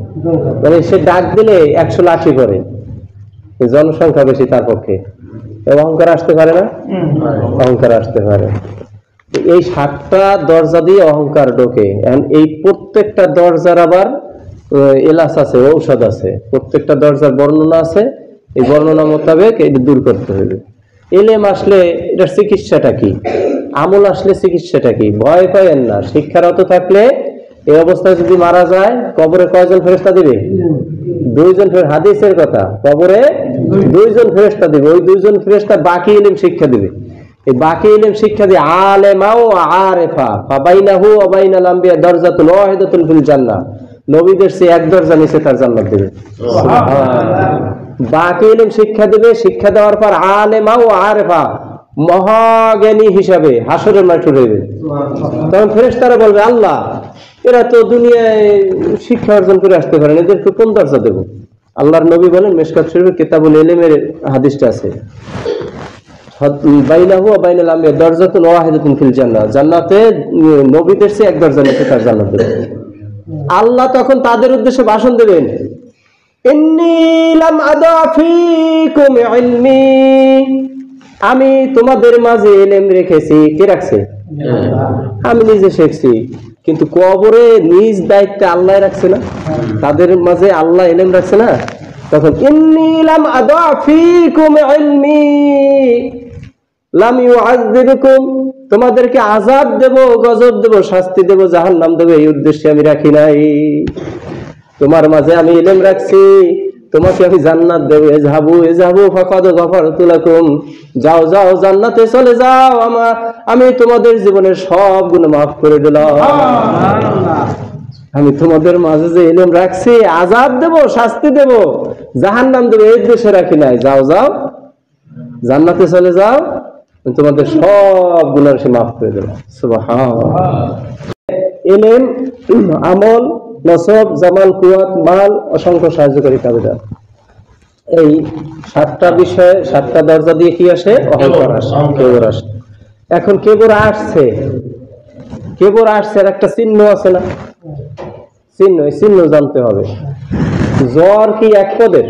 মানে সে ডাক দিলে 100 লাঠি করে, জনসংখ্যা বেশি তার পক্ষে। অহংকার আসতে পারে না? অহংকার আসতে পারে। এই 7টা দরজা দিয়ে অহংকার ঢোকে। এই প্রত্যেকটা দরজার আবার এলাচ আছে, ঔষধ আছে, প্রত্যেকটা দরজার বর্ণনা আছে। এই বর্ণনা মোতাবেক এটা দূর করতে হবে। এলেম আসলে এটার চিকিৎসাটা কি? আমল আসলে চিকিৎসাটা কি? ভয় পাইয়েন না। শিক্ষারত থাকলে এই অবস্থায় যদি মারা যায়, কবরে কয়জন ফেরেশতা দিবে? 2 জন। হাদিসের কথা, কবরে 2 জন ফেরেশতা দিবে। ওই 2 জন ফেরেশতা বাকি ইলম শিক্ষা দিবে। এই বাকি ইলম শিক্ষা দিয়ে আলেমা ও আরেফা ফাবাইনাহু ওয়া বাইনাল আম্বিয়া দরজাতুন ওয়াহিদাতুন ফিল জান্নাহ, নবীদের চেয়ে এক দরজা নিচে তার জান্নাত দিবে। বাকি ইলম শিক্ষা দিবে। শিক্ষা দেওয়ার পর আলেমা ও আরেফা, মহাজ্ঞানী হিসাবে হাসরের মাঠে উঠবে। তখন ফেরেশতারা বলবে, আল্লাহ, এরা তো দুনিয়ায় শিক্ষা অর্জন করে আসতে পারেন, এদেরকে কোন দরজা দেব? আল্লাহর নবী বলেন, মিশকাত শরীফের কিতাবুল ইলমের হাদিসটা আছে, বাইনাহু ওয়া বাইনাল আম্বিয়া দরজাতুন ওয়াহিদাতুন ফিল জান্নাহ, জান্নাতে নবীদের চেয়ে এক দরজা নিচে তার জান্নাত দেবে। আল্লাহ তখন তাদের উদ্দেশ্যে ভাষণ দেবেন, ইন্নী লাম আদা ফীকুম ইলমি, আমি তোমাদের মাঝে ইলম রেখেছি। কে রাখছে? আমি নিজে শিখছি। কিন্তু কবরে নিজ দায়িত্বে আল্লাহ রাখছে না? তাদের মাঝে আল্লাহ ইলম রাখছে না? তখন ইন্নী লাম আদা ফীকুম ইলমি লাম ইউআযযিবকুম, তোমাদেরকে আযাব দেব, গজব দেব, শাস্তি দেব, জাহান্নাম দেব, এই উদ্দেশ্যে আমি রাখি নাই। তোমার মাঝে আমি ইলম রাখছি, তোমাকে আমি জান্নাত দেব। ইযহাবু ফাকাদ গফারতু লাকুম, যাও যাও, জান্নাতে চলে যাও, আমি তোমাদের জীবনের সব গুনাহ মাফ করে দিলাম। আমি তোমাদের মাঝে যে ইলম রাখছি, আযাব দেব, শাস্তি দেব, জাহান্নাম দেব, এই উদ্দেশ্যে রাখি নাই। যাও যাও, জান্নাতে চলে যাও, তোমাদের সব গুনাহ সে মাফ করে দিলাম। সুবহানাল্লাহ। ইলম, আমল, নসব, জামাল, কুওয়াত, মাল, অসংখ্য সাহায্যকারী তাবেদার, এই 7টা বিষয়ে 7টা দরজা দিয়ে কি আসে? অহংকার আসে, কেবর আসে। এখন কেবর আসছে, কেবর আসছে, আর একটা চিহ্ন আছে না? চিহ্ন জানতে হবে। জ্বর কি এক পদের?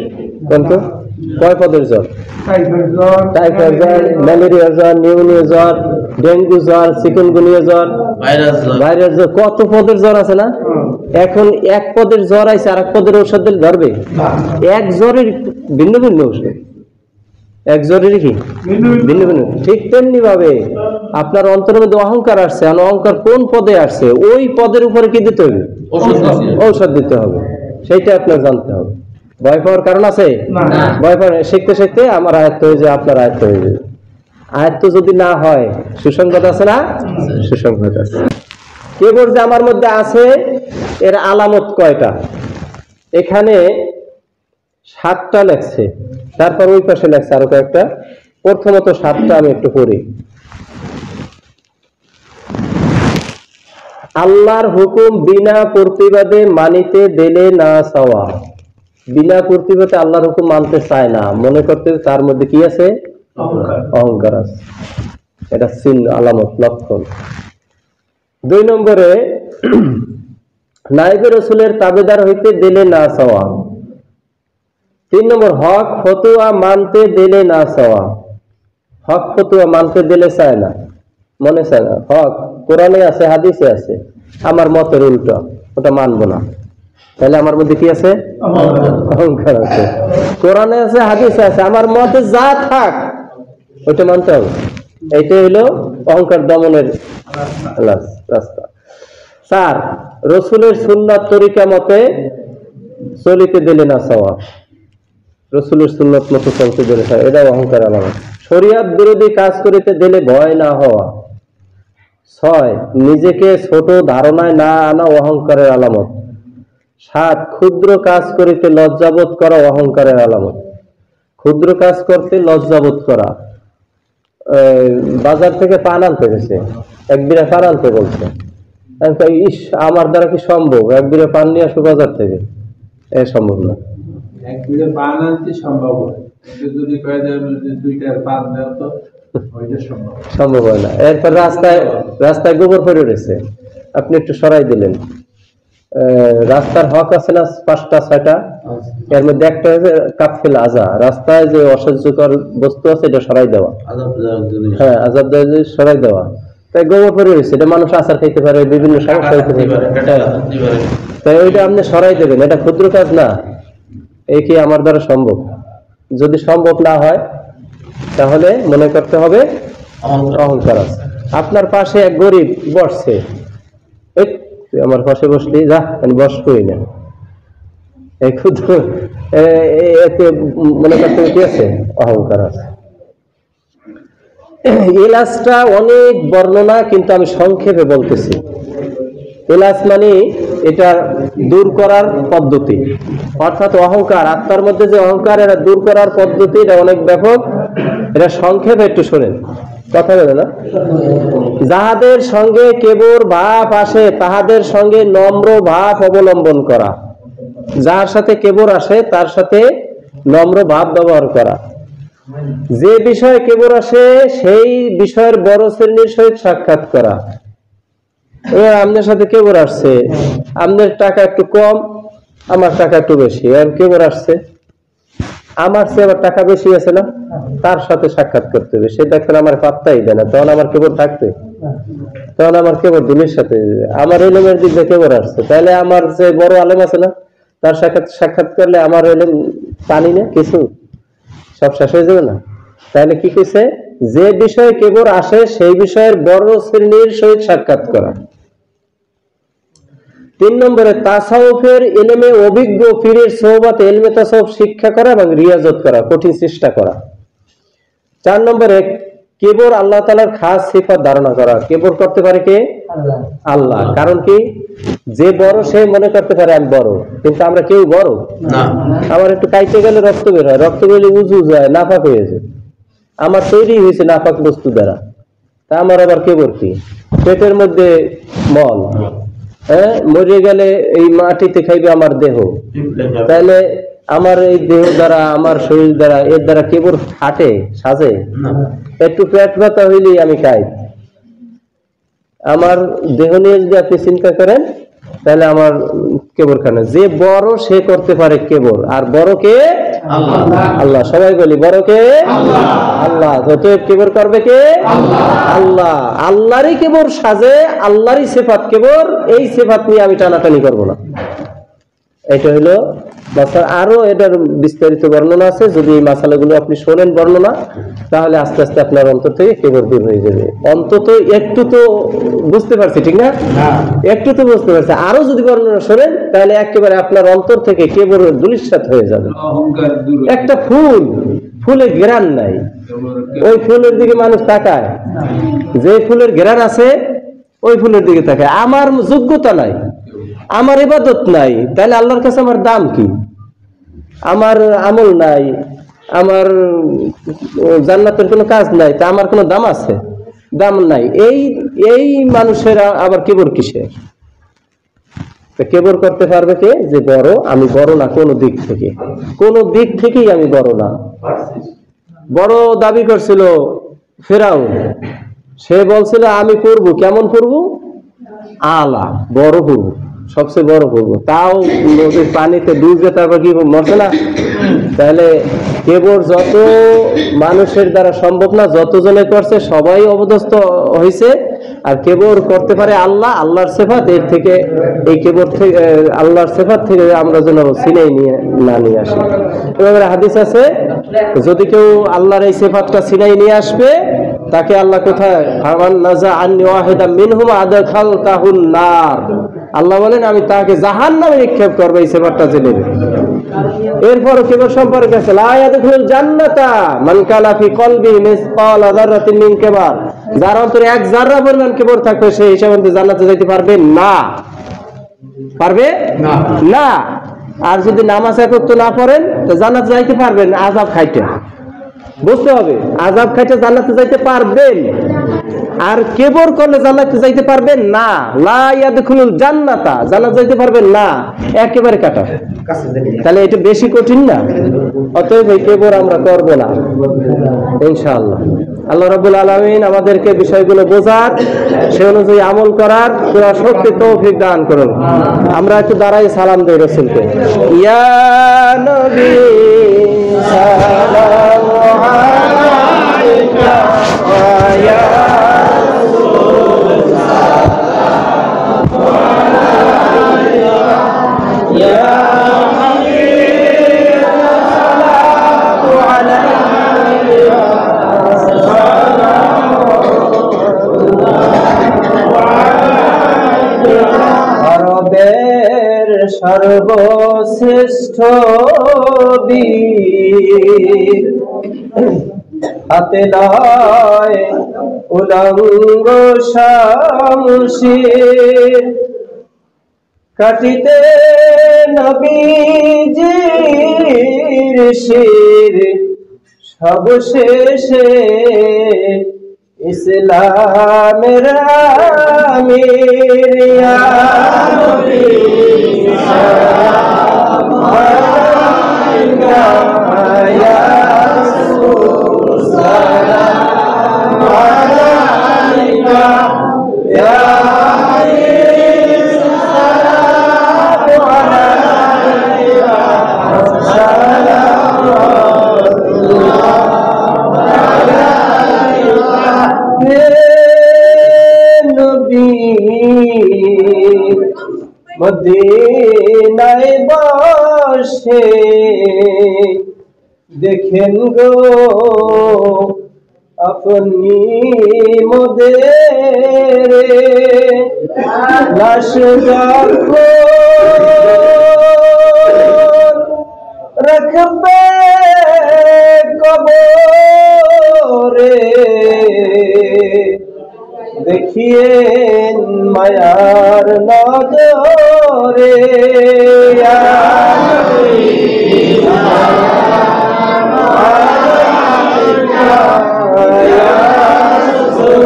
বলতো কয় পদের জ্বর? টাইফয়েড জ্বর, ম্যালেরিয়া জ্বর, নিউমোনিয়া জ্বর, ডেঙ্গু জ্বর, চিকুনগুনিয়া জ্বর, ভাইরাস জ্বর, কত পদের জ্বর আছে না? এখন এক পদের জ্বর আছে, আর এক পদের ঔষধ দিলে ধরবে? এক জ্বরের ভিন্ন ভিন্ন ঔষধ, এক জ্বরের কি ভিন্ন ভিন্ন। ঠিক তেমনি ভাবে আপনার অন্তরের মধ্যে অহংকার আসছে, আর অহংকার কোন পদে আসছে, ওই পদের উপরে কি দিতে হবে? ঔষধ দিতে হবে। সেইটা আপনার জানতে হবে। ভয় পাওয়ার কারণ আছে? ভয় পাওয়ার শিখতে শিখতে আমার আয়ত্ত হয়ে যায়, আপনার আয়ত্ত হয়ে যাবে। আয়ত্ত যদি না হয়, সুসংবাদ আছে না? সুসংবাদ আছে। কেবর যে আমার মধ্যে আছে, এর আলামত কয়টা? এখানে 7টা লেখছে, তারপর ওই পাশে লেখছে আরো কয়েকটা। প্রথমত 7টা আমি একটু পড়ি। আল্লাহর হুকুম বিনা প্রতিবাদে মানিতে দিলে না চাওয়া, বিনা প্রতিবাদে আল্লাহর হুকুম মানতে চায় না, মনে করতে তার মধ্যে কি আছে? অহংকার আছে। এটা চিহ্ন, আলামত, লক্ষণ। 2 নম্বরে নায়েবে রাসূলের তাবেদার হইতে দিলে না চাওয়া। 3 নম্বর হক ফতোয়া মানতে দিলে না চাওয়া। হক ফতোয়া মানতে দিলে চায় না, মনে চায় না। হক কোরআনে আছে, হাদিসে আছে, আমার মতের উল্টো, ওটা মানবো না। তাহলে আমার মধ্যে কি আছে? অহংকার আছে। কোরআনে আছে, হাদিসে আছে, আমার মতে যা থাক ওটা মানতে হবে। এইটাই হলো অহংকার দমনের রাস্তা। 4 রাসূলের সুন্নাত তরিকা মতে চলিতে দিলে না চাওয়া। রাসূলের সুন্নাত মতে চলতে দিলে চাওয়া, এটা অহংকার আলামত। শরিয়ত বিরোধী কাজ করিতে দিলে ভয় না হওয়া। 6 নিজেকে ছোট ধারণায় না আনা অহংকারের আলামত। 7 ক্ষুদ্র কাজ করিতে লজ্জাবোধ করা অহংকারের আলামত। ক্ষুদ্র কাজ করতে লজ্জাবোধ করা। বাজার থেকে পান আনতে গেছে, 1 বিড়া পান আনতে বলছে, ইস আমার দ্বারা কি সম্ভব 1 বিড়া পান নিয়ে আসবো বাজার থেকে? এ সম্ভব না। 1 বিড়া পান আনতে সম্ভব হয়, যদি কয় যে 2টার পান দাও তো ওইটা সম্ভব হয় না। এরপর রাস্তায় গোবর পড়ে রয়েছে, আপনি একটু সরাই দিলেন। রাস্তার হক আছে না 5টা 6টা, এর মধ্যে একটা হচ্ছে কাফিল আযা, রাস্তায় যে অসহ্যকর বস্তু আছে এটা সরাই দেওয়া। হ্যাঁ, আযাব দেওয়া, সরাই দেওয়া। তাই গোবর পড়ে রয়েছে, এটা মানুষ আচার খাইতে পারে, বিভিন্ন সমস্যা হইতে পারে, তাই ওইটা আপনি সরাই দেবেন। এটা ক্ষুদ্র কাজ না, এই কি আমার দ্বারা সম্ভব? যদি সম্ভব না হয় তাহলে মনে করতে হবে অহংকার আছে। আপনার পাশে এক গরিব বসছে, আমার পাশে বসলি যা আমি বস করি না, এই ক্ষুদ্র মনে করতে কি আছে? অহংকার আছে। ইলাজটা অনেক বর্ণনা, কিন্তু আমি সংক্ষেপে বলতেছি। ইলাজ মানে এটা দূর করার পদ্ধতি, অর্থাৎ অহংকার, আত্মার মধ্যে যে অহংকার, এটা দূর করার পদ্ধতি, এটা অনেক ব্যাপক। এটা সংক্ষেপে একটু শোনেন, কথা বলে না। যাহাদের সঙ্গে কেবর ভাব আসে তাহাদের সঙ্গে নম্র ভাব অবলম্বন করা। যার সাথে কেবর আসে তার সাথে নম্র ভাব ব্যবহার করা। যে বিষয়ে কেবর আসে সেই বিষয়ের বড় শ্রেণীর সহিত সাক্ষাৎ করা। আপনার সাথে কেবর আসছে, আপনার টাকা একটু কম, আমার টাকা একটু বেশি, আর কেবর আসছে, আমার চেয়ে আবার টাকা বেশি আছে না, তার সাথে সাক্ষাৎ করতে হবে। সে দেখেন আমার পাত্তাই দেয় না, তখন আমার কেবর থাকবে? তখন আমার কেবর দিনের সাথে, আমার এলেমের দিক দিয়ে কেবর আসছে, তাহলে আমার যে বড় আলেম আছে না, তার সাক্ষাৎ করলে আমার এলেম পানি না, কিছু সব শেষ হয়ে যাবে না? তাহলে কি কইছে? যে বিষয়ে কেবর আসে সেই বিষয়ের বড় শ্রেণীর সহিত সাক্ষাৎ করা। 3 নম্বরে তাসাউফের ইলমে অভিজ্ঞ পীরের সোহবতে ইলমে তাসাউফ শিক্ষা করা এবং রিয়াজত করা, কঠিন চেষ্টা করা। 4 নম্বরে কেবর আল্লাহ তাআলার খাস সিফাত ধারণা করা। কেবর করতে পারে কে? আল্লাহ। কারণ কি? যে বড় সে মনে করতে পারে আমি বড়, কিন্তু আমরা কেউ বড় না। আমার একটু কাইতে গেলে রক্ত বের হয়, রক্ত বেরলে উজু যায়, নাপাক হয়ে যায়, আমার তৈরি হয়েছে নাপাক বস্তু দ্বারা, তা আমার আবার কেবর কি? পেটের মধ্যে মল, হ্যাঁ, মরে গেলে এই মাটিতে খাইবে আমার দেহ, তাহলে আমার এই দেহ দ্বারা, আমার শরীর দ্বারা, এর দ্বারা কেবর হাঁটে, সাজে? একটু পেট ব্যথা হইলেই আমি খাই। আমার দেহ নিয়ে যদি আপনি চিন্তা করেন তাহলে আমার কেবর খানে। যে বড় সে করতে পারে কেবর, আর বড় কে? আল্লাহ। সবাই বলি বড় কে? আল্লাহ। অতএব কেবর করবে কে? আল্লাহ। আল্লাহরই কেবর সাজে, আল্লাহরই সিফাত কেবর, এই সিফাত নিয়ে আমি টানাটানি করবো না। এটা হলো মাসালা। আরো এটার বিস্তারিত বর্ণনা আছে, যদি এই মাসালাগুলো আপনি শোনেন বর্ণনা, তাহলে আস্তে আস্তে আপনার অন্তর থেকে কেবর দূর হয়ে যাবে। অন্তত একটু তো বুঝতে পারছি, ঠিক না? একটু তো বুঝতে পারছি। আরো যদি বর্ণনা শোনেন তাহলে একেবারে আপনার অন্তর থেকে কেবর ধূলিসাৎ হয়ে যাবে। একটা ফুলে ঘেরান নাই, ওই ফুলের দিকে মানুষ তাকায়, যে ফুলের ঘেরান আছে ওই ফুলের দিকে তাকায়। আমার যোগ্যতা নাই, আমার ইবাদত নাই, তাহলে আল্লাহর কাছে আমার দাম কি? আমার আমল নাই, আমার জান্নাতের কোনো কাজ নাই, তা আমার কোনো দাম আছে? দাম নাই। এই মানুষেরা আবার কেবর কিসের? তো কেবর করতে পারবে কে? যে বড়। আমি বড় না কোনো দিক থেকে, কোনো দিক থেকেই আমি বড় না। বড় দাবি করছিল ফেরাউন, সে বলছিল আমি করব, কেমন করব? আলা, বড় করব, সবচেয়ে বড় করব। তাও নদীর পানিতে ডুবে তারপর কি মরছে না? তাহলে কেবর যত মানুষের দ্বারা সম্ভব না, যতজনে করছে সবাই অবদস্থ হয়েছে। আর কেবর করতে পারে আল্লাহ, আল্লাহর সিফাত। এর থেকে এই কেবর থেকে, আল্লাহর সিফাত থেকে আমরা যেন সিনাই নিয়ে না নিয়ে আসি। এভাবে হাদিস আছে, যদি কেউ আল্লাহর এই সিফাতটা সিনাই নিয়ে আসবে, তাকে আল্লাহ কোথায়? ফামান নাজা আন্নি ওয়াহিদা মিনহুম আদখালতাহুন নার। আল্লাহ বলেন আমি তাকে জাহান্নামে নিক্ষেপ করব এই সিফাতটা জেনে। এরপর কেবর সম্পর্কে আছে লা ইয়াদখুলুল জান্নাতা মান কানা ফি কলবি মিসকাল যাররাতিন মিন কিবার। যার অন্তরে এক যাররা পরিমাণ কেবর থাকবে সে হিসাবে জান্নাতে যেতে পারবে না। পারবে না। আর যদি নামাজ একত্র না পড়েন তো জান্নাতে যাইতে পারবেন আযাব খাইতে। বুঝতে হবে, আযাব খাইতে জান্নাতে যাইতে পারবেন। আর কেবর করলে জান্নাতে যাইতে পারবেন না। লা ইয়াদখুলুল জান্নাতা, জান্নাতে যাইতে পারবেন না, একেবারে কাটা। তাহলে এটা বেশি কঠিন না? অতএব এই কেবর আমরা করব না ইনশাআল্লাহ। আল্লাহ রাব্বুল আলামিন আমাদেরকে বিষয়গুলো বোঝার, সে অনুযায়ী আমল করার পুরা শক্তি তৌফিক দান করুন। আমরা একটু দাঁড়াই সালাম দেই রাসূলকে। ইয়া নবী সালামু আলাইকা ওয়া ইয়া রাসূল সালামু আলাইকা ইয়া সর্বশ্রেষ্ঠ বীর, হাতে নয় উলঙ্গ শামশির, কাটিতে নবীজির শির, সবশেষে ইসলামের আমির। ইয়া নবী সালাম আলাইকা ইয়া রাসূল সালাম আলাইকা ইয়া ঈসা সালাম আলাইকা সালাম নবী মদিনায় বসে দেখেন গো আপনি মোদের লাশ রাখবে কবরে, দেখিয়েন মায়ার নজরে। ইয়া নবী সালাম আলাইকা ইয়া রাসূল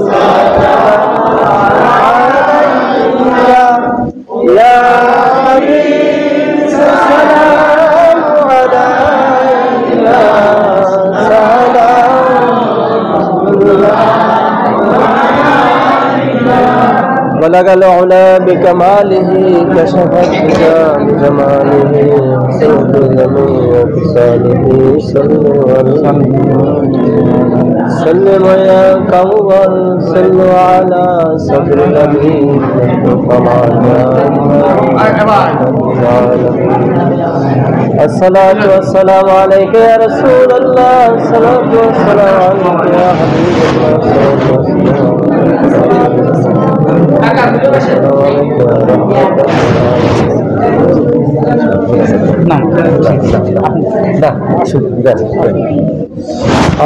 সালাম আলাইকা ইয়া ঈসা সালাম আলাইকা بلغ العلا بكماله كشف الدجى بجماله سيد جميع خصاله صلوا يا قوم صلوا على صدر النبي الصلاة والسلام عليك يا رسول الله، الصلاة والسلام عليك يا حبيب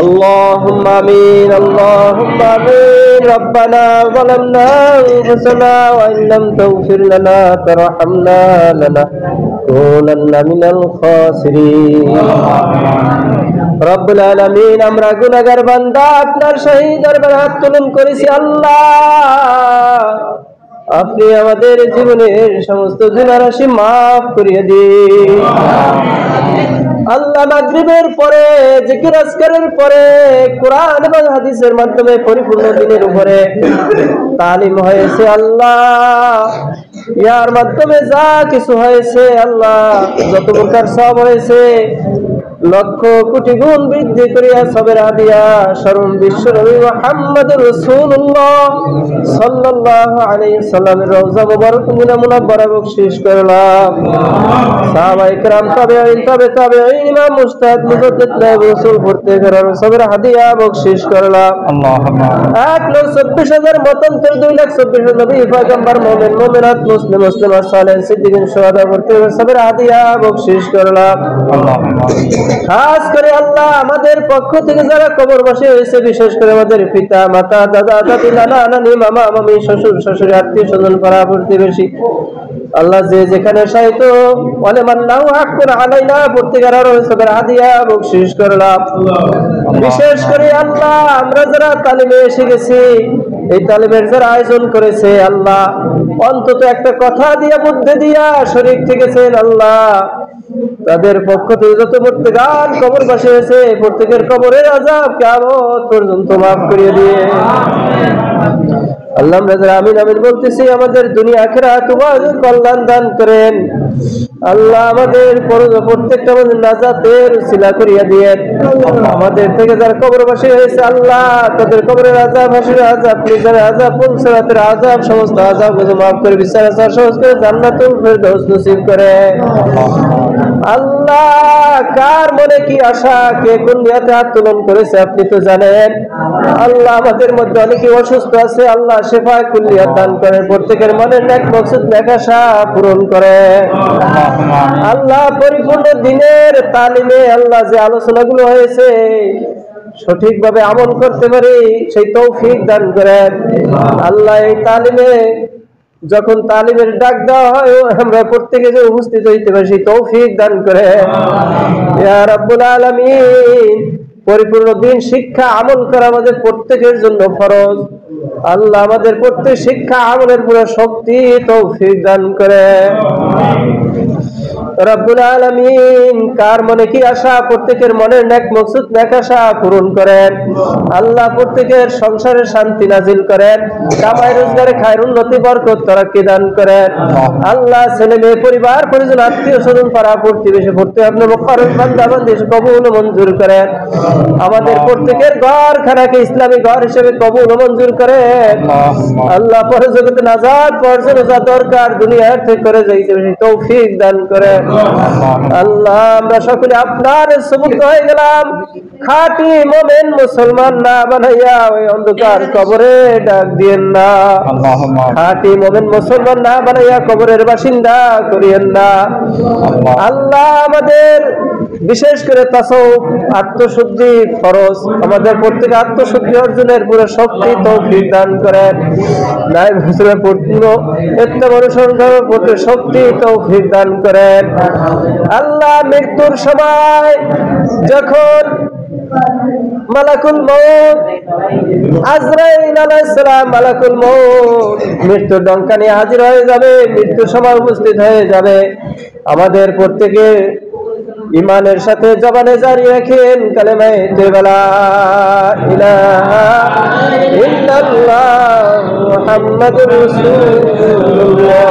اللهم آمين اللهم آمين. ربنا ظلمنا أنفسنا وإن لم تغفر لنا وترحمنا لنكونن من الخاسرين. রব্বুল আলামিন, আমরা গুনাহগার বান্দা আপনার শহীদ দরবারে হাত তুলন করেছি। আল্লাহ আপনি আমাদের জীবনের সমস্ত গুনাহরাশি মাফ করিয়ে দিন। আল্লাহ মাগরিবের পরে জিকির আজকারের পরে কোরআন এবং হাদিসের মাধ্যমে পরিপূর্ণ দিনের উপরে তালিম হয়েছে আল্লাহ, ইয়ার মাধ্যমে যা কিছু হয়েছে আল্লাহ, যত প্রকার সব হয়েছে লক্ষ কোটি গুণ বৃদ্ধি করিয়া সবের হাদিয়া স্মরণ বিশ্ব নবী মুহাম্মদুর রাসূলুল্লাহ সাল্লাল্লাহু আলাইহি সাল্লামের রওজা মুবারক মুনাব্বারা বখশিশ করলাম। সাহাবায়ে কেরাম তাবেঈন তাবেঈন ইমাম মুজতাহিদ মুজাদ্দিদ নায়েব রাসূল প্রত্যেকের সবের হাদিয়া বখশিশ করলাম। আল্লাহুম্মা 1,24,000 মতান্তর 2,24,000 নবী পয়গম্বর মুমিন মুমিনাত মুসলিম মুসলিমাত সালেহিন সিদ্দিকিন শুহাদা প্রত্যেকের সবের হাদিয়া বখশিশ করলাম। আল্লাহুম্মা খাস করে আল্লাহ আমাদের পক্ষ থেকে যারা কবরবাসী হয়েছে, বিশেষ করে আমাদের পিতা মাতা দাদা দাদি নানা নানি মামা মামি শ্বশুর শাশুড়ি আত্মীয় স্বজন পাড়া প্রতিবেশী আল্লাহ যে যেখানে শায়িত ওয়ালামাল্লাহু হাক্কুন আলাইনা প্রত্যেকের সবের হাদিয়া বখশিশ করলাম। বিশেষ করে আল্লাহ আমরা যারা তালিমে এসে গেছি, এই তালিমের যারা আয়োজন করেছে আল্লাহ অন্তত একটা কথা দিয়া বুদ্ধি দিয়া শরীক থেকেছেন আল্লাহ, তাদের পক্ষ থেকে যত প্রত্যেকার কবরবাসী হয়েছে প্রত্যেকের কবরের আযাব কিয়ামত পর্যন্ত মাফ করিয়ে দিয়ে আল্লাহ আমরা আমিন আমিন বলতেছি। আমাদের দুনিয়া আখিরাত উভয় কল্যাণ দান করেন আল্লাহ, আমাদের প্রত্যেকটা নাজাতের উসিলা করিয়া দিয়েন। আমাদের থেকে যারা কবরবাসী হয়েছে আল্লাহ তাদের কবরের আযাব, হাসরের আযাব, মিজানের আযাব, পুলসিরাতের আযাব, সমস্ত আযাব গুলো মাফ করে বিচার আচার সহজ করে জান্নাতুল ফেরদৌস নসিব করে। আল্লাহ কার মনে কি আশা, কে কোন নিয়তে আত্মোলন করেছে আপনি তো জানেন। আল্লাহ আমাদের মধ্যে অনেকে অসুস্থ আছে আল্লাহ শিফায়ে কুল্লিয়াত দান করেন, প্রত্যেকের মনের নেক মকসুদ নেক আশা পূরণ করে। আল্লাহ পরিপূর্ণ দিনের তালিমে আল্লাহ যে আলোচনাগুলো হয়েছে সঠিকভাবে আমল করতে পারি সেই তৌফিক দান করেন। আল্লাহ এই তালিমে যখন তালিমের ডাক দেওয়া হয় আমরা প্রত্যেকে যে উপস্থিত হইতে পারি সেই তৌফিক দান করে ইয়া রাব্বুল আলামিন। পরিপূর্ণ দিন শিক্ষা আমল করা আমাদের প্রত্যেকের জন্য ফরজ। আল্লাহ আমাদের প্রত্যেক শিক্ষা আমলের পুরো শক্তি তৌফিক দান করে রব্বুল আলামিন। কার মনে কি আশা প্রত্যেকের মনের নেক মকসুদ নেক আশা পূরণ করেন আল্লাহ, প্রত্যেকের সংসারে শান্তি নাজিল করেন, কামাই রোজগারে খায়ের উন্নতি বরকত তরাক্কি দান করেন আল্লাহ। ছেলে মেয়ে পরিবার পরিজন আত্মীয় স্বজন পাড়া প্রতিবেশী ভর্তি আপনি মুকররম বান্দা বান্দি কবুল ও মঞ্জুর করেন। আমাদের প্রত্যেকের ঘর খানাকে ইসলামী ঘর হিসেবে কবুল ও মঞ্জুর করেন আল্লাহ। পরে জগতে নাজাত পর্যন্ত যা দরকার দুনিয়ার থেকে করে যাইতে বেশি তৌফিক দান করেন আল্লাহ। আমরা সকলে আপনার সুবুত হয়ে গেলাম, খাঁটি মুমিন মুসলমান না বানাইয়া ওই অন্ধকার কবরে ডাক দিয়েন না। খাঁটি মুমিন মুসলমান না বানাইয়া কবরের বাসিন্দা করিয়েন না আল্লাহ। আমাদের বিশেষ করে তাসাউফ আত্মশুদ্ধি ফরজ, আমাদের প্রত্যেক আত্মশুদ্ধি অর্জনের পুরো শক্তি তৌফিক দান করেন। নাই হুজুরের পূর্ণ ইত্তেবা অনুসরণ করার প্রতি শক্তি তৌফিক দান করেন আল্লাহ। মৃত্যুর সময় যখন মালাকুল মউত আজরাইল আলাইহিস সালাম মালাকুল মউত মৃত্যুর ডঙ্কা নিয়ে হাজির হয়ে যাবে, মৃত্যুর সময় উপস্থিত হয়ে যাবে, আমাদের প্রত্যেকে ইমানের সাথে জবানে জারি রাখেন কালেমায়ে তাইয়্যিবা লা ইলাহা ইল্লাল্লাহ মুহাম্মাদুর রাসূলুল্লাহ।